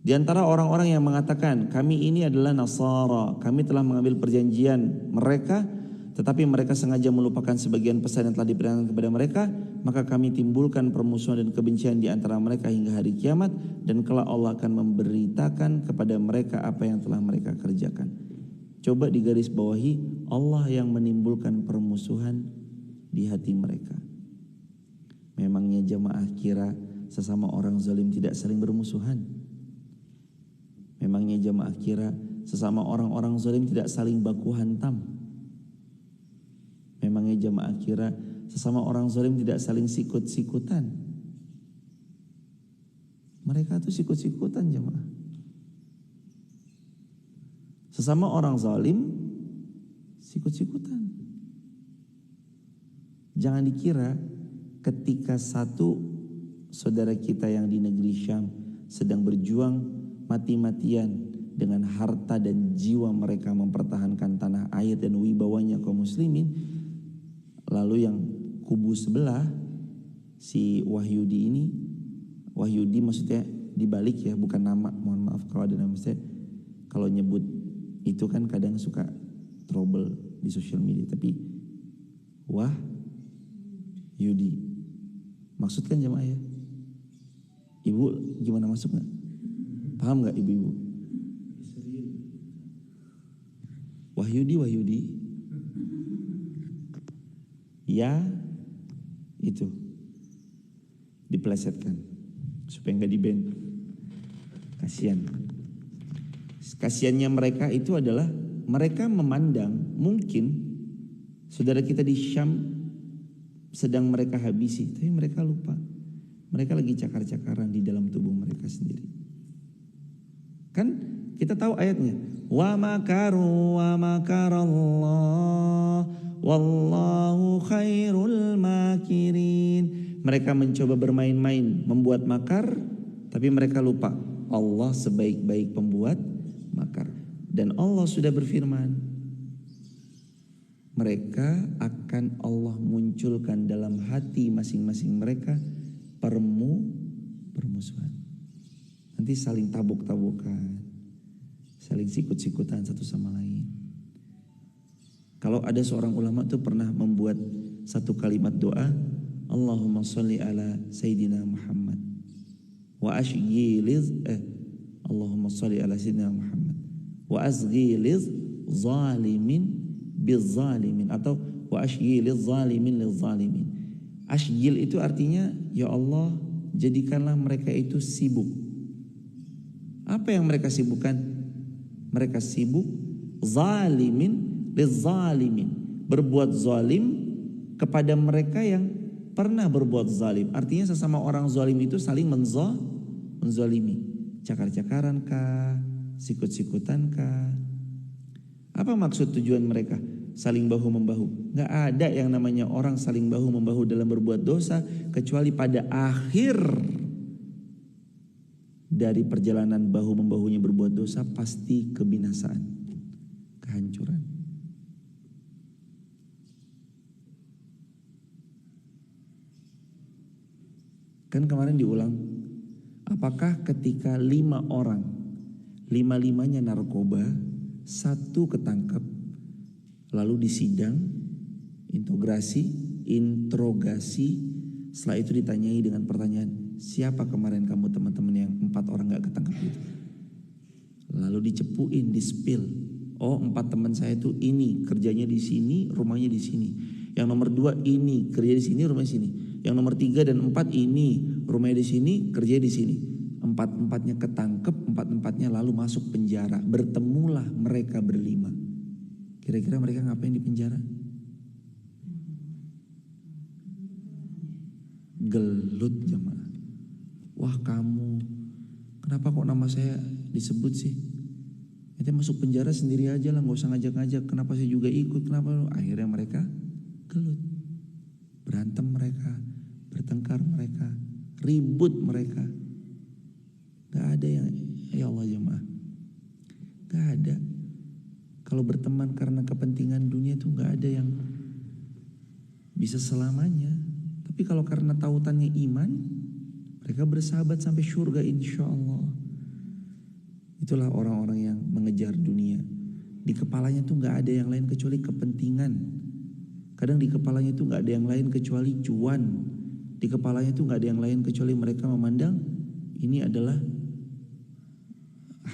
Di antara orang-orang yang mengatakan kami ini adalah Nasara, kami telah mengambil perjanjian mereka, tetapi mereka sengaja melupakan sebagian pesan yang telah diberikan kepada mereka, maka kami timbulkan permusuhan dan kebencian di antara mereka hingga hari kiamat, dan kelak Allah akan memberitakan kepada mereka apa yang telah mereka kerjakan. Coba digaris bawahi, Allah yang menimbulkan permusuhan di hati mereka. Memangnya jamaah kira sesama orang zalim tidak saling bermusuhan? Memangnya jamaah kira sesama orang-orang zalim tidak saling baku hantam. Memangnya jamaah kira sesama orang zalim tidak saling sikut-sikutan? Mereka tuh sikut-sikutan jamaah. Sesama orang zalim sikut-sikutan. Jangan dikira ketika satu saudara kita yang di negeri Syam sedang berjuang mati-matian dengan harta dan jiwa mereka mempertahankan tanah air dan wibawanya kaum muslimin, lalu yang kubu sebelah si Wahyudi ini, Wahyudi maksudnya dibalik ya, bukan nama, mohon maaf kalau ada nama, saya kalau nyebut itu kan kadang suka trouble di sosial media, tapi Wahyudi maksud kan jamaah ya. Ibu gimana masuk gak? Paham gak ibu-ibu? Wahyudi ya itu dipelesetkan supaya gak di-ban. Kasiannya mereka itu adalah mereka memandang mungkin saudara kita di Syam sedang mereka habisi, tapi mereka lupa mereka lagi cakar-cakaran di dalam tubuh mereka sendiri. Kan kita tahu ayatnya, wa makaru wa makarallah wallahu khairul makirin. Mereka mencoba bermain-main, membuat makar, tapi mereka lupa Allah sebaik-baik pembuat makar. Dan Allah sudah berfirman, mereka akan Allah munculkan dalam hati masing-masing mereka permusuhan. Nanti saling tabuk-tabukan, saling sikut-sikutan satu sama lain. Kalau ada seorang ulama tuh pernah membuat satu kalimat doa, Allahumma sholli ala Sayyidina Muhammad wa ashghiliz Allahumma sholli ala Sayyidina Muhammad wa asghiliz zalimin bizzalimin, atau wa ashghiliz zalimin lizzalimin. Ashghil itu artinya ya Allah jadikanlah mereka itu sibuk. Apa yang mereka sibukkan? Mereka sibuk zalimin lizzalimin, berbuat zalim kepada mereka yang pernah berbuat zalim. Artinya sesama orang zalim itu saling menzalimi. Cakar-cakaran kah? Sikut-sikutan kah? Apa maksud tujuan mereka? Saling bahu-membahu. Gak ada yang namanya orang saling bahu-membahu dalam berbuat dosa kecuali pada akhir dari perjalanan bahu-membahunya berbuat dosa pasti kebinasaan, kehancuran. Kan kemarin diulang, apakah ketika 5 orang, 5-5-nya narkoba, 1 ketangkep, lalu disidang, interogasi, setelah itu ditanyai dengan pertanyaan, siapa kemarin kamu teman-teman yang 4 orang gak ketangkep itu? Lalu dicepuin, di-spill. Oh 4 teman saya itu ini, kerjanya di sini, rumahnya di sini. Yang nomor 2 ini, kerja di sini, rumahnya di sini. Yang nomor 3 dan 4 ini, rumahnya di sini, kerja di sini. 4-4-nya ketangkep, 4-4-nya lalu masuk penjara. Bertemulah mereka berlima. Kira-kira mereka ngapain di penjara? Gelut jemaah. Wah kamu, kenapa kok nama saya disebut sih? Nanti masuk penjara sendiri aja lah, gak usah ngajak-ngajak. Kenapa saya juga ikut? Kenapa? Akhirnya mereka gelut. Berantem mereka, bertengkar mereka, ribut mereka. Gak ada yang, ya Allah jemaah, gak ada. Kalau berteman karena kepentingan dunia itu gak ada yang bisa selamanya. Tapi kalau karena tautannya iman, mereka bersahabat sampai surga insya Allah. Itulah orang-orang yang mengejar dunia. Di kepalanya tuh gak ada yang lain kecuali kepentingan. Kadang di kepalanya tuh gak ada yang lain kecuali cuan. Di kepalanya tuh gak ada yang lain kecuali mereka memandang ini adalah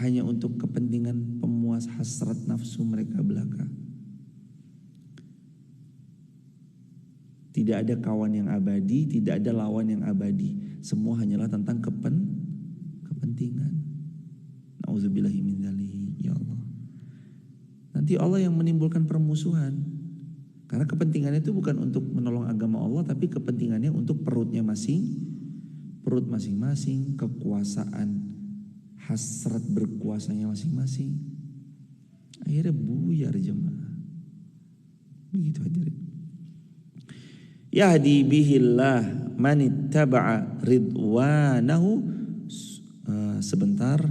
hanya untuk kepentingan pemuas hasrat nafsu mereka belaka. Tidak ada kawan yang abadi, tidak ada lawan yang abadi. Semua hanyalah tentang kepentingan. Nauzubillahi min dzalik, ya Allah. nanti Allah yang menimbulkan permusuhan. Karena kepentingannya itu bukan untuk menolong agama Allah, tapi kepentingannya untuk perut masing-masing, kekuasaan, hasrat berkuasanya masing-masing. Akhirnya buyar jemaah. Begitu hadirin. Yahdi bihillah manittaba'a ridwanahu. Sebentar.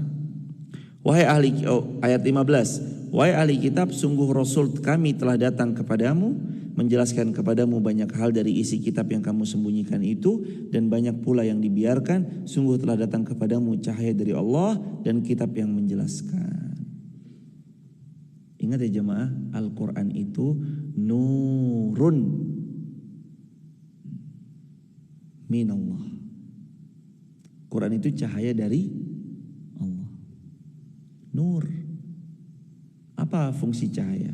Wahai ahli, ayat 15. Wahai ahli kitab, sungguh Rasul kami telah datang kepadamu, menjelaskan kepadamu banyak hal dari isi kitab yang kamu sembunyikan itu, dan banyak pula yang dibiarkan. Sungguh telah datang kepadamu cahaya dari Allah dan kitab yang menjelaskan. Ingat ya jemaah, Al-Quran itu nurun minallah. Quran itu cahaya dari Allah. Nur. Apa fungsi cahaya?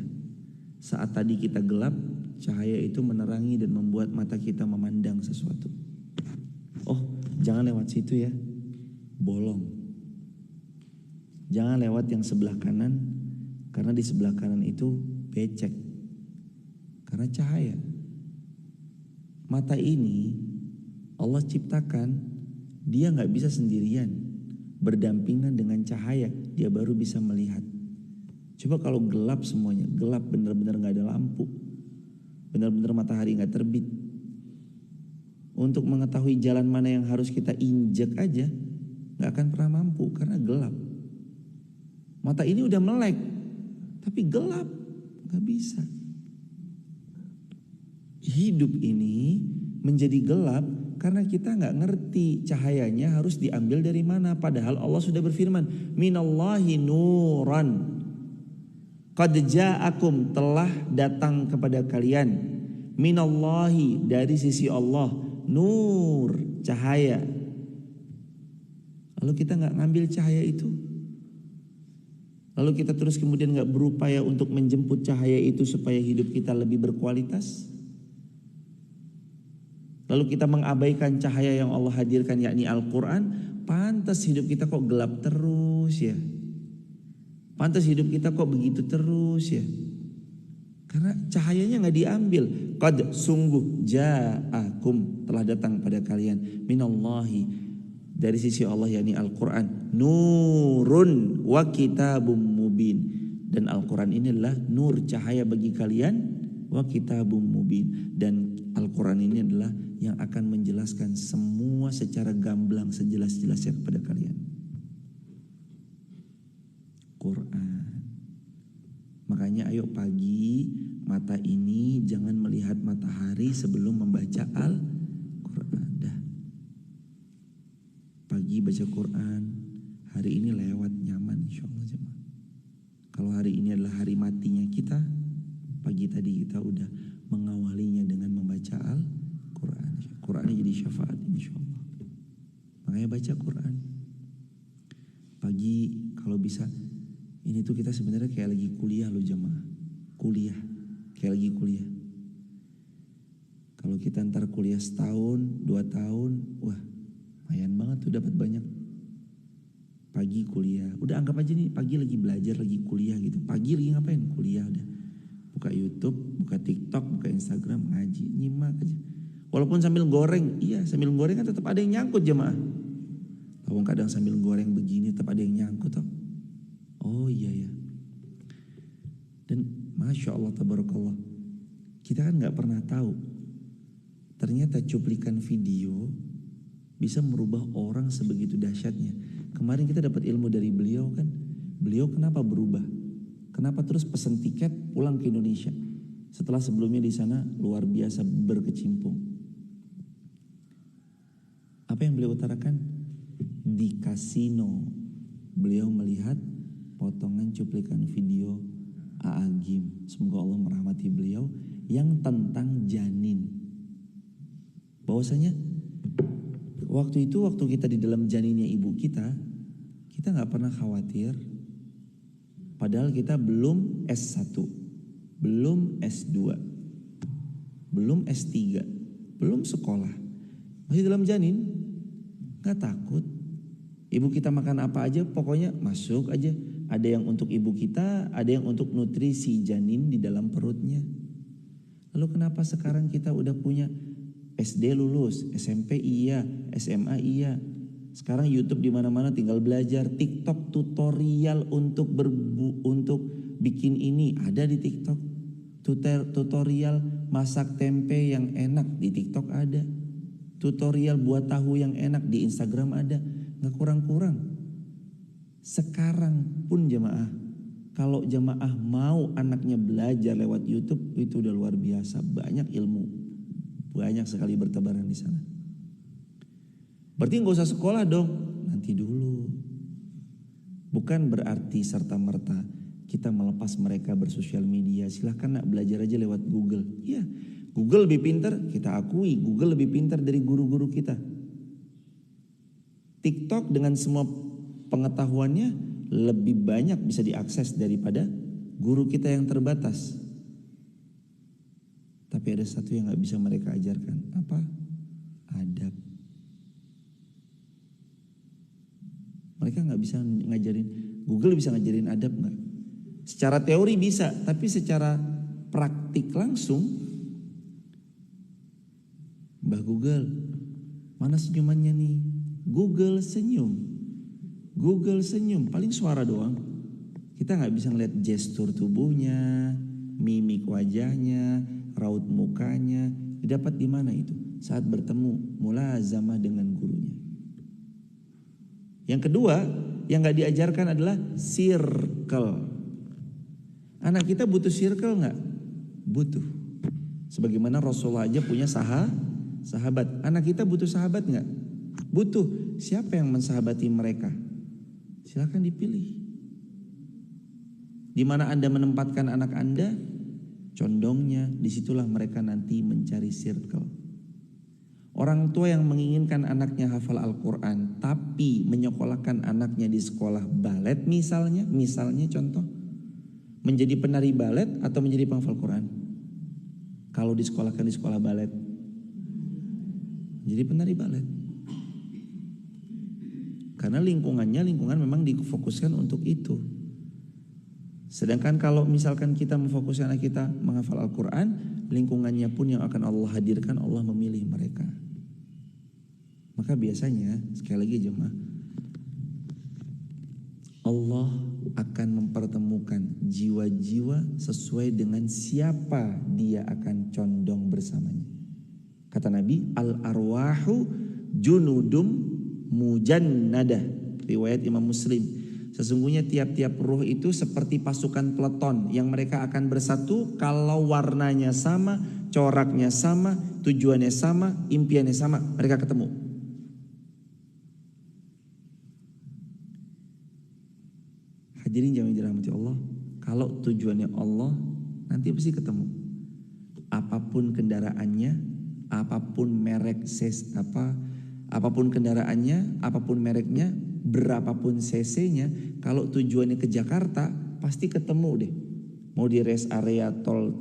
Saat tadi kita gelap, cahaya itu menerangi dan membuat mata kita memandang sesuatu. Oh, jangan lewat situ ya, bolong. Jangan lewat yang sebelah kanan, karena di sebelah kanan itu becek. Karena cahaya. Mata ini Allah ciptakan, dia gak bisa sendirian, berdampingan dengan cahaya, dia baru bisa melihat. Coba kalau gelap semuanya, gelap benar-benar gak ada lampu, benar-benar matahari gak terbit, untuk mengetahui jalan mana yang harus kita injak aja gak akan pernah mampu, karena gelap. Mata ini udah melek, tapi gelap, gak bisa. Hidup ini menjadi gelap karena kita gak ngerti cahayanya harus diambil dari mana. Padahal Allah sudah berfirman, minallahi nuran, qad ja'akum, telah datang kepada kalian, minallahi, dari sisi Allah, nur, cahaya. Lalu kita gak ngambil cahaya itu, lalu kita terus kemudian gak berupaya untuk menjemput cahaya itu supaya hidup kita lebih berkualitas. Lalu kita mengabaikan cahaya yang Allah hadirkan, yakni Al-Quran. Pantas hidup kita kok gelap terus ya. Pantas hidup kita kok begitu terus ya. Karena cahayanya gak diambil. Qad, sungguh, ja'akum, telah datang pada kalian, minallahi, dari sisi Allah, yakni Al-Quran, nurun wa kitabum mubin. Dan Al-Quran ini adalah nur, cahaya bagi kalian, wa kitabum mubin. Dan Al-Quran ini adalah yang akan menjelaskan semua secara gamblang, sejelas-jelasnya kepada kalian. Quran. Makanya ayo pagi, mata ini jangan melihat matahari sebelum membaca Al-Quran. Dah. Pagi baca Quran, hari ini lewat nyaman insyaallah jemaah. Kalau hari ini adalah hari matinya kita, pagi tadi kita udah mengawalinya dengan membaca Al-Quran. Qurannya jadi syafaat insyaallah. Makanya baca Quran pagi kalau bisa. Ini tuh kita sebenarnya kayak lagi kuliah loh jemaah. Kuliah, kayak lagi kuliah. Kalau kita ntar kuliah setahun, 2 tahun, wah lumayan banget tuh, dapat banyak. Pagi kuliah, udah anggap aja nih pagi lagi belajar, lagi kuliah gitu. Pagi lagi ngapain? Kuliah udah. Buka YouTube, buka TikTok, buka Instagram, ngaji, nyimak aja. Walaupun sambil goreng, iya sambil goreng kan tetap ada yang nyangkut jemaah. Walaupun kadang sambil goreng begini tetap ada yang nyangkut toh. Oh iya ya. Dan Masya Allah tabarakallah, kita kan gak pernah tahu, ternyata cuplikan video bisa merubah orang sebegitu dahsyatnya. Kemarin kita dapat ilmu dari beliau kan. Beliau kenapa berubah? Kenapa terus pesen tiket pulang ke Indonesia setelah sebelumnya di sana luar biasa berkecimpung? Apa yang beliau utarakan? Di kasino beliau melihat potongan cuplikan video A'agim, semoga Allah merahmati beliau, yang tentang janin. Bahwasanya waktu itu, waktu kita di dalam janinnya ibu kita gak pernah khawatir. Padahal kita belum S1, belum S2, belum S3, belum sekolah, masih dalam janin, gak takut. Ibu kita makan apa aja pokoknya masuk aja. Ada yang untuk ibu kita, ada yang untuk nutrisi janin di dalam perutnya. Lalu kenapa sekarang kita udah punya SD lulus, SMP iya, SMA iya. Sekarang YouTube di mana-mana tinggal belajar. TikTok tutorial untuk bikin ini ada di TikTok. Tutorial masak tempe yang enak di TikTok ada. Tutorial buat tahu yang enak di Instagram ada. Nggak kurang-kurang. Sekarang pun jemaah, kalau jemaah mau anaknya belajar lewat YouTube, itu udah luar biasa. Banyak ilmu, banyak sekali bertebaran di sana. Berarti nggak usah sekolah dong, nanti dulu. Bukan berarti serta-merta kita melepas mereka bersosial media. Silahkan nak belajar aja lewat Google. Iya, Google lebih pintar, kita akui Google lebih pintar dari guru-guru kita. TikTok dengan semua pengetahuannya lebih banyak bisa diakses daripada guru kita yang terbatas. Tapi ada satu yang gak bisa mereka ajarkan. Apa? Adab. Mereka gak bisa ngajarin. Google bisa ngajarin adab gak? Secara teori bisa, tapi secara praktik langsung, Mbah Google, mana senyumannya nih? Google senyum. Google senyum, paling suara doang. Kita gak bisa ngeliat gestur tubuhnya, mimik wajahnya, raut mukanya. Didapat di mana itu? Saat bertemu, mulazamah dengan gurunya. Yang kedua, yang gak diajarkan adalah circle. Anak kita butuh circle gak? Butuh. Sebagaimana Rasulullah aja punya sahabat. Anak kita butuh sahabat gak? Butuh. Siapa yang mensahabati mereka? Silakan dipilih. Di mana Anda menempatkan anak Anda, condongnya disitulah mereka nanti mencari circle. Orang tua yang menginginkan anaknya hafal Al-Quran tapi menyekolahkan anaknya di sekolah balet misalnya contoh, menjadi penari balet atau menjadi penghafal Quran. Kalau disekolahkan di sekolah balet, jadi penari balet. Karena lingkungan memang difokuskan untuk itu. Sedangkan kalau misalkan kita memfokuskan anak kita menghafal Al-Quran, lingkungannya pun yang akan Allah hadirkan, Allah memilih mereka. Maka biasanya, sekali lagi jemaah, Allah akan mempertemukan jiwa-jiwa sesuai dengan siapa dia akan condong bersamanya. Kata Nabi, al-arwahu junudum mujannadah, riwayat Imam Muslim. Sesungguhnya tiap-tiap ruh itu seperti pasukan peleton yang mereka akan bersatu kalau warnanya sama, coraknya sama, tujuannya sama, impiannya sama, mereka ketemu. Hadirin jamaah dirahmati Allah, kalau tujuannya Allah nanti pasti ketemu. Apapun kendaraannya, apapun merek apapun kendaraannya, apapun mereknya, berapapun cc-nya, kalau tujuannya ke Jakarta pasti ketemu deh. Mau di rest area tol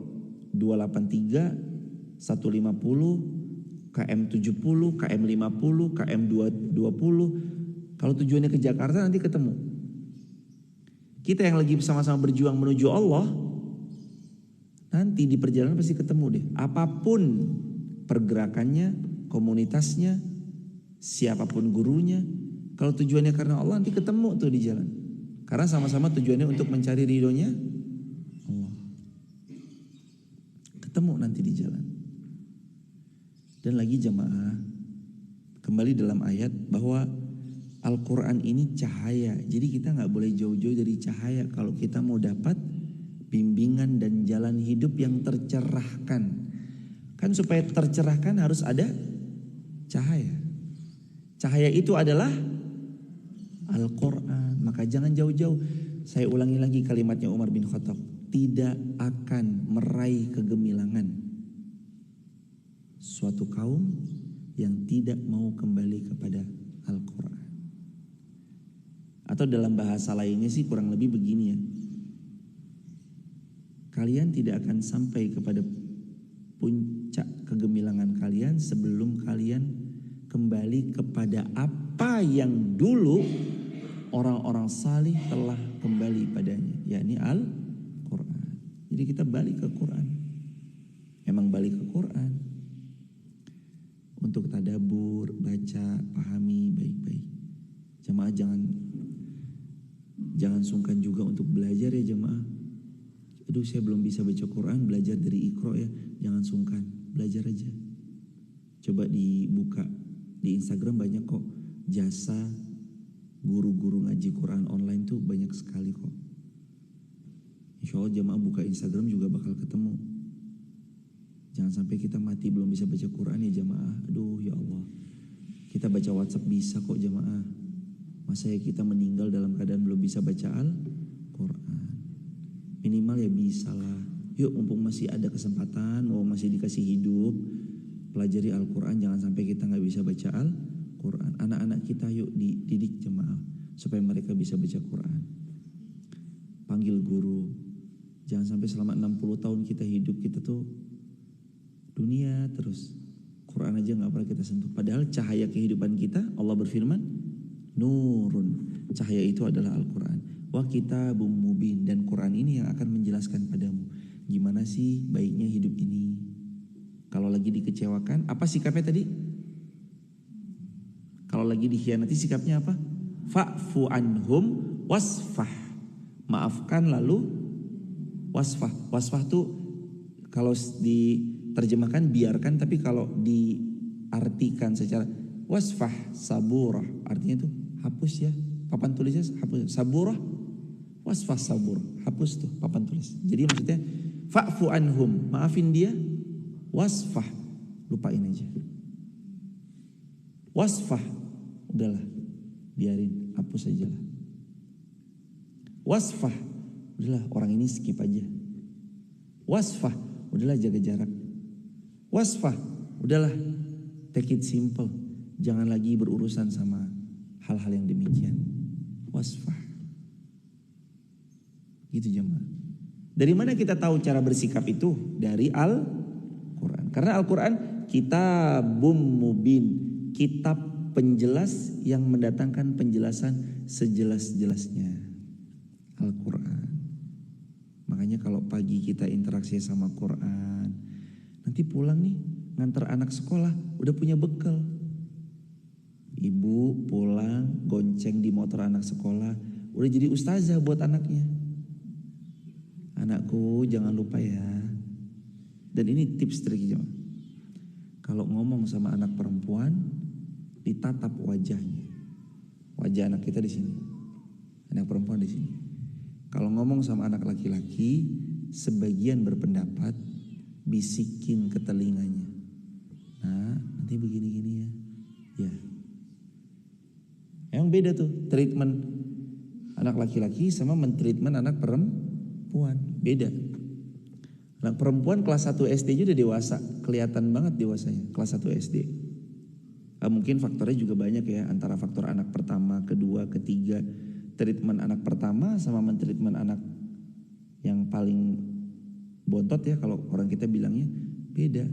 283, 150, KM 70, KM 50, KM 220. Kalau tujuannya ke Jakarta nanti ketemu. Kita yang lagi sama-sama berjuang menuju Allah, nanti di perjalanan pasti ketemu deh. Apapun pergerakannya, komunitasnya, siapapun gurunya, kalau tujuannya karena Allah nanti ketemu tuh di jalan. Karena sama-sama tujuannya untuk mencari ridhonya Allah. Ketemu nanti di jalan. Dan lagi jemaah, kembali dalam ayat bahwa Al-Quran ini cahaya. Jadi kita gak boleh jauh-jauh dari cahaya kalau kita mau dapat bimbingan dan jalan hidup yang tercerahkan. Kan supaya tercerahkan harus ada cahaya. Cahaya itu adalah Al-Quran. Maka jangan jauh-jauh. Saya ulangi lagi kalimatnya Umar bin Khattab. Tidak akan meraih kegemilangan suatu kaum yang tidak mau kembali kepada Al-Quran. Atau dalam bahasa lainnya sih kurang lebih begini ya. Kalian tidak akan sampai kepada puncak kegemilangan kalian sebelum kalian kembali kepada apa yang dulu orang-orang salih telah kembali padanya, yakni Al-Quran. Jadi kita balik ke Quran. Emang balik ke Quran untuk tadabbur, baca, pahami baik-baik. Jamaah jangan sungkan juga untuk belajar ya jamaah. Aduh saya belum bisa baca Quran, belajar dari Iqra ya. Jangan sungkan, belajar aja. Coba dibuka di Instagram banyak kok jasa guru-guru ngaji Quran online tuh banyak sekali kok. Insya Allah jamaah buka Instagram juga bakal ketemu. Jangan sampai kita mati belum bisa baca Quran ya jamaah. Aduh ya Allah. Kita baca WhatsApp bisa kok jamaah. Masa ya kita meninggal dalam keadaan belum bisa baca Al-Quran. Minimal ya bisa lah. Yuk mumpung masih ada kesempatan, mau masih dikasih hidup, pelajari Al-Quran. Jangan sampai kita gak bisa baca Al-Quran. Anak-anak kita yuk dididik jemaah supaya mereka bisa baca Quran. Panggil guru. Jangan sampai selama 60 tahun kita hidup, kita tuh dunia terus. Quran aja gak pernah kita sentuh. Padahal cahaya kehidupan kita, Allah berfirman, nurun. Cahaya itu adalah Al-Quran. Wa kitabum mubin. Dan Quran ini yang akan menjelaskan padamu gimana sih baiknya hidup ini. Kalau lagi dikecewakan, apa sikapnya tadi? Kalau lagi dikhianati sikapnya apa? Fa'fu anhum wasfah. Maafkan lalu wasfah. Wasfah tuh kalau diterjemahkan biarkan, tapi kalau diartikan secara wasfah saburah, artinya tuh hapus ya. Papan tulisnya hapus. Saburah wasfah sabur, hapus tuh papan tulis. Jadi maksudnya fa'fu anhum, maafin dia. Wasfah, lupain aja. Wasfah, udahlah, biarin, hapus aja lah. Wasfah, udahlah orang ini skip aja. Wasfah, udahlah jaga jarak. Wasfah, udahlah take it simple. Jangan lagi berurusan sama hal-hal yang demikian. Wasfah. Gitu jemaah. Dari mana kita tahu cara bersikap itu? Dari Al-Quran. Karena Al-Quran kitabum mubin, kitab penjelas yang mendatangkan penjelasan sejelas-jelasnya. Al-Quran. Makanya kalau pagi kita interaksi sama Quran, nanti pulang nih nganter anak sekolah udah punya bekal. Ibu pulang gonceng di motor anak sekolah, udah jadi ustazah buat anaknya. Anakku jangan lupa ya. Dan ini tips triknya. Kalau ngomong sama anak perempuan, ditatap wajahnya. Wajah anak kita di sini, anak perempuan di sini. Kalau ngomong sama anak laki-laki, sebagian berpendapat bisikin ke telinganya. Nah, nanti begini-gini ya. Ya. Emang beda tuh treatment anak laki-laki sama mentreatment anak perempuan. Beda. Anak perempuan kelas 1 SD aja udah dewasa. Kelihatan banget dewasanya kelas 1 SD. Mungkin faktornya juga banyak ya. Antara faktor anak pertama, kedua, ketiga. Treatment anak pertama sama mentreatment anak yang paling bontot ya. Kalau orang kita bilangnya beda.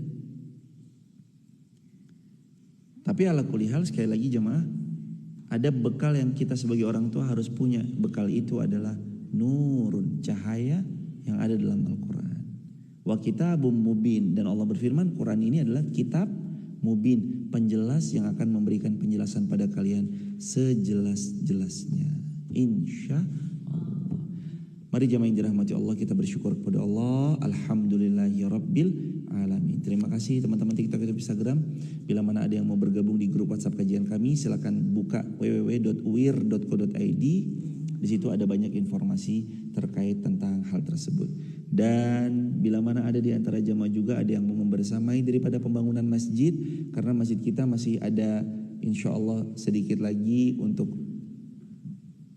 Tapi ala kulihal sekali lagi jemaah, ada bekal yang kita sebagai orang tua harus punya. Bekal itu adalah nurun, cahaya yang ada dalam Al-Quran. Wa kitabum mubin. Dan Allah berfirman Quran ini adalah kitab mubin, penjelas yang akan memberikan penjelasan pada kalian sejelas-jelasnya. Insya Allah. Mari jemaah yang dirahmati Allah, kita bersyukur kepada Allah. Alhamdulillahirabbil alamin. Terima kasih teman-teman TikTok dan Instagram. Bila mana ada yang mau bergabung di grup WhatsApp kajian kami, silakan buka www.uir.co.id. Di situ ada banyak informasi terkait tentang hal tersebut. Dan bila mana ada di antara jamaah juga ada yang mau membersamai daripada pembangunan masjid, karena masjid kita masih ada insya Allah sedikit lagi untuk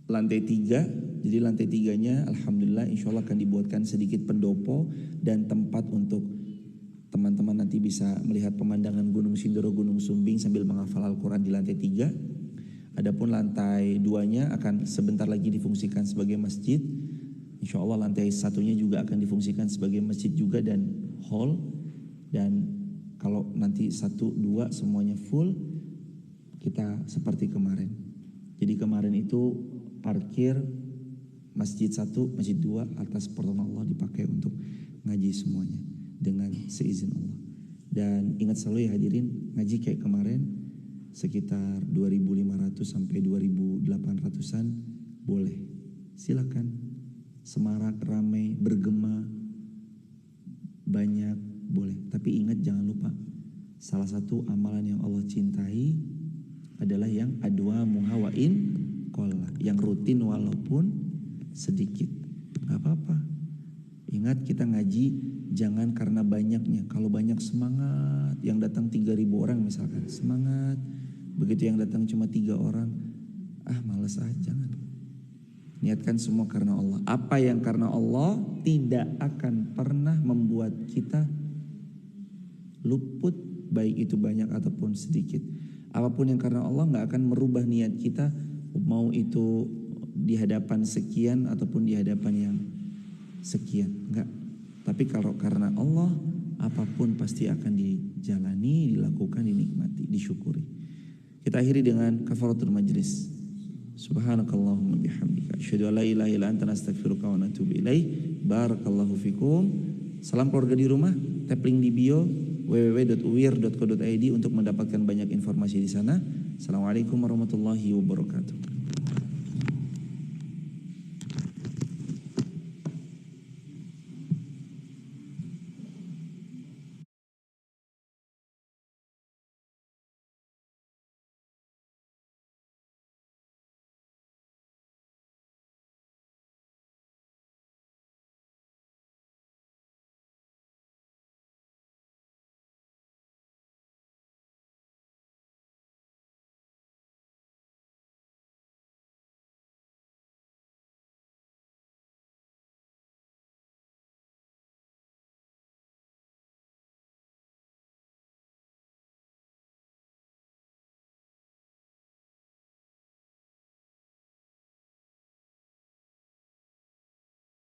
lantai 3. Jadi lantai 3-nya alhamdulillah insya Allah akan dibuatkan sedikit pendopo dan tempat untuk teman-teman nanti bisa melihat pemandangan Gunung Sindoro, Gunung Sumbing sambil menghafal Al-Quran di lantai 3. Adapun lantai 2-nya akan sebentar lagi difungsikan sebagai masjid. Insya Allah lantai 1-nya juga akan difungsikan sebagai masjid juga dan hall. Dan kalau nanti 1, 2 semuanya full, kita seperti kemarin. Jadi kemarin itu parkir masjid 1, masjid 2 atas pertolongan Allah dipakai untuk ngaji semuanya dengan seizin Allah. Dan ingat selalu ya hadirin, ngaji kayak kemarin sekitar 2.500 sampai 2.800-an boleh. Silakan. Semarak, ramai, bergema, banyak boleh. Tapi ingat jangan lupa, salah satu amalan yang Allah cintai adalah yang adwa muhawain kola, yang rutin walaupun sedikit. Gak apa-apa. Ingat kita ngaji jangan karena banyaknya. Kalau banyak semangat, yang datang 3.000 orang misalkan, semangat. Begitu yang datang cuma 3 orang, malas jangan. Niatkan semua karena Allah. Apa yang karena Allah tidak akan pernah membuat kita luput, baik itu banyak ataupun sedikit. Apapun yang karena Allah gak akan merubah niat kita, mau itu di hadapan sekian ataupun di hadapan yang sekian, enggak. Tapi kalau karena Allah, apapun pasti akan dijalani, dilakukan, dinikmati, disyukuri. Kita akhiri dengan kafaratul majlis. Subhanakallahumma bihamdika asyhadu an la ilaha illa anta astaghfiruka wa atubu ilaik. Barakallahu fikum. Salam keluarga di rumah. Tap link di bio www.uwir.co.id untuk mendapatkan banyak informasi di sana. Assalamualaikum warahmatullahi wabarakatuh.